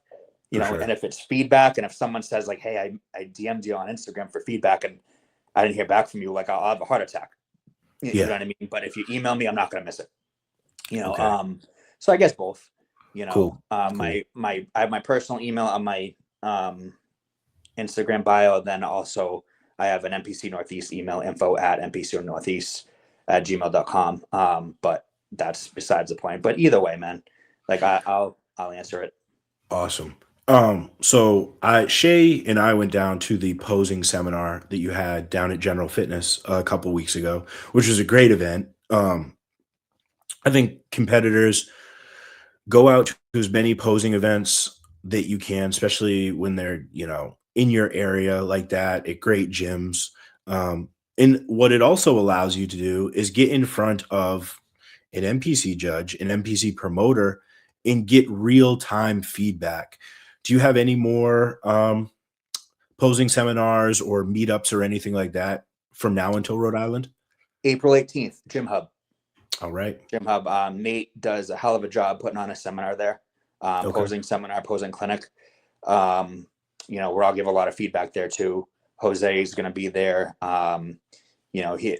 you know, and if it's feedback, and if someone says like, hey, I DM'd you on Instagram for feedback and I didn't hear back from you, like, I'll have a heart attack. You know what I mean? But if you email me, I'm not going to miss it. You know, so I guess both. You know, cool. I have my personal email on my Instagram bio. Then also I have an NPC Northeast email, info@npcnortheast@gmail.com. But that's besides the point. But either way, man, like I'll answer it. Awesome. So Shay and I went down to the posing seminar that you had down at General Fitness a couple weeks ago, which was a great event. I think competitors go out to as many posing events that you can, especially when they're, you know, in your area like that at great gyms. And what it also allows you to do is get in front of an NPC judge, an NPC promoter, and get real-time feedback. Do you have any more posing seminars or meetups or anything like that from now until Rhode Island? April 18th, Gym Hub. All right. Gym Hub. Nate does a hell of a job putting on a seminar there. Posing seminar, posing clinic. You know, where I'll give a lot of feedback there too. Jose is going to be there. You know, he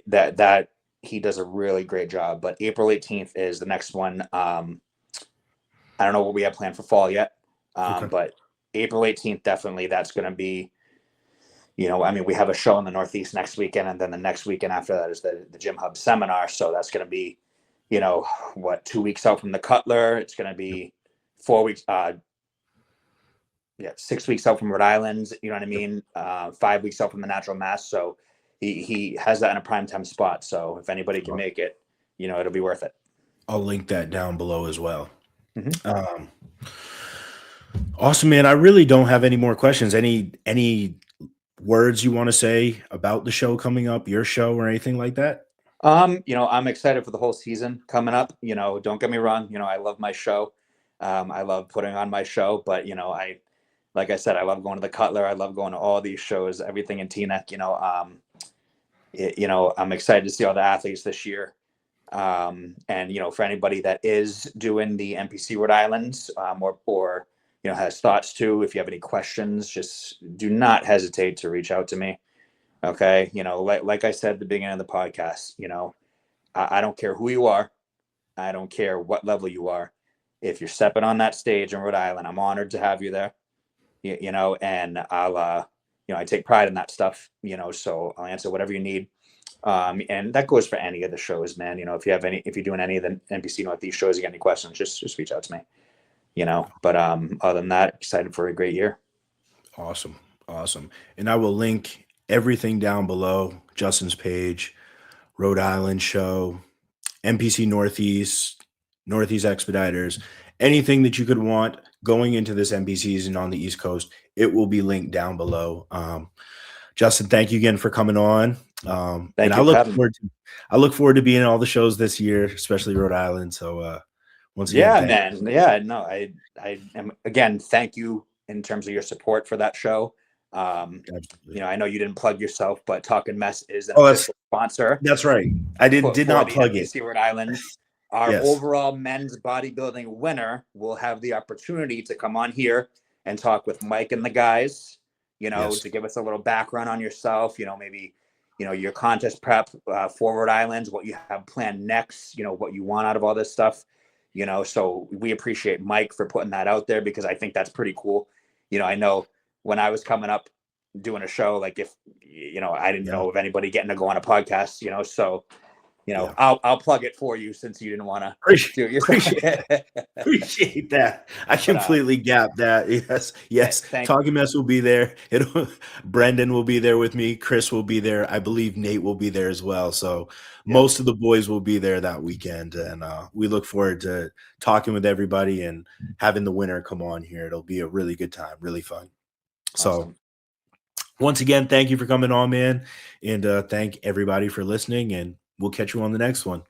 does a really great job. But April 18th is the next one. I don't know what we have planned for fall yet. But April 18th, definitely, that's going to be, you know, I mean, we have a show in the Northeast next weekend, and then the next weekend after that is the Gym Hub seminar. So that's going to be, you know, 2 weeks out from the Cutler. It's going to be 4 weeks, 6 weeks out from Rhode Island. You know what I mean? 5 weeks out from the Natural Mass. So he has that in a primetime spot. So if anybody can make it, you know, it'll be worth it. I'll link that down below as well. Awesome, man. I really don't have any more questions. Any words you want to say about the show coming up, your show, or anything like that? You know, I'm excited for the whole season coming up. You know, don't get me wrong. You know, I love my show. I love putting on my show, but you know, like I said, I love going to the Cutler. I love going to all these shows, everything in Teaneck. You know, you know, I'm excited to see all the athletes this year. And you know, for anybody that is doing the NPC Rhode Islands, or has thoughts too. If you have any questions, just do not hesitate to reach out to me. Okay. Like I said at the beginning of the podcast, I don't care who you are. I don't care what level you are. If you're stepping on that stage in Rhode Island, I'm honored to have you there, and I'll, I take pride in that stuff, so I'll answer whatever you need. And that goes for any of the shows, man. If you're doing any of the NBC Northeast shows, you got any questions, just reach out to me, but other than that, excited for a great year. Awesome. And I will link everything down below: Justin's page, Rhode Island show, NPC Northeast Expediters, anything that you could want going into this NP season on the East Coast, it will be linked down below. Justin, thank you again for coming on. Thank you. I look forward to being in all the shows this year, especially Rhode Island. So once again, man. Yeah, no, I am, again, thank you in terms of your support for that show. I know you didn't plug yourself, but Talking Mess is an official sponsor. That's right. I did not plug it. Rhode Island. Our overall men's bodybuilding winner will have the opportunity to come on here and talk with Mike and the guys, to give us a little background on yourself, maybe, your contest prep for Rhode Island, what you have planned next, what you want out of all this stuff, so we appreciate Mike for putting that out there, because I think that's pretty cool. I know when I was coming up doing a show, like if, I didn't know of anybody getting to go on a podcast, so I'll plug it for you since you didn't want to appreciate that. I completely gap that. Yes. Talking Mess will be there. Brendan will be there with me. Chris will be there. I believe Nate will be there as well. So most of the boys will be there that weekend, and we look forward to talking with everybody and having the winner come on here. It'll be a really good time, really fun. Awesome. So once again, thank you for coming on, man, and thank everybody for listening, and we'll catch you on the next one.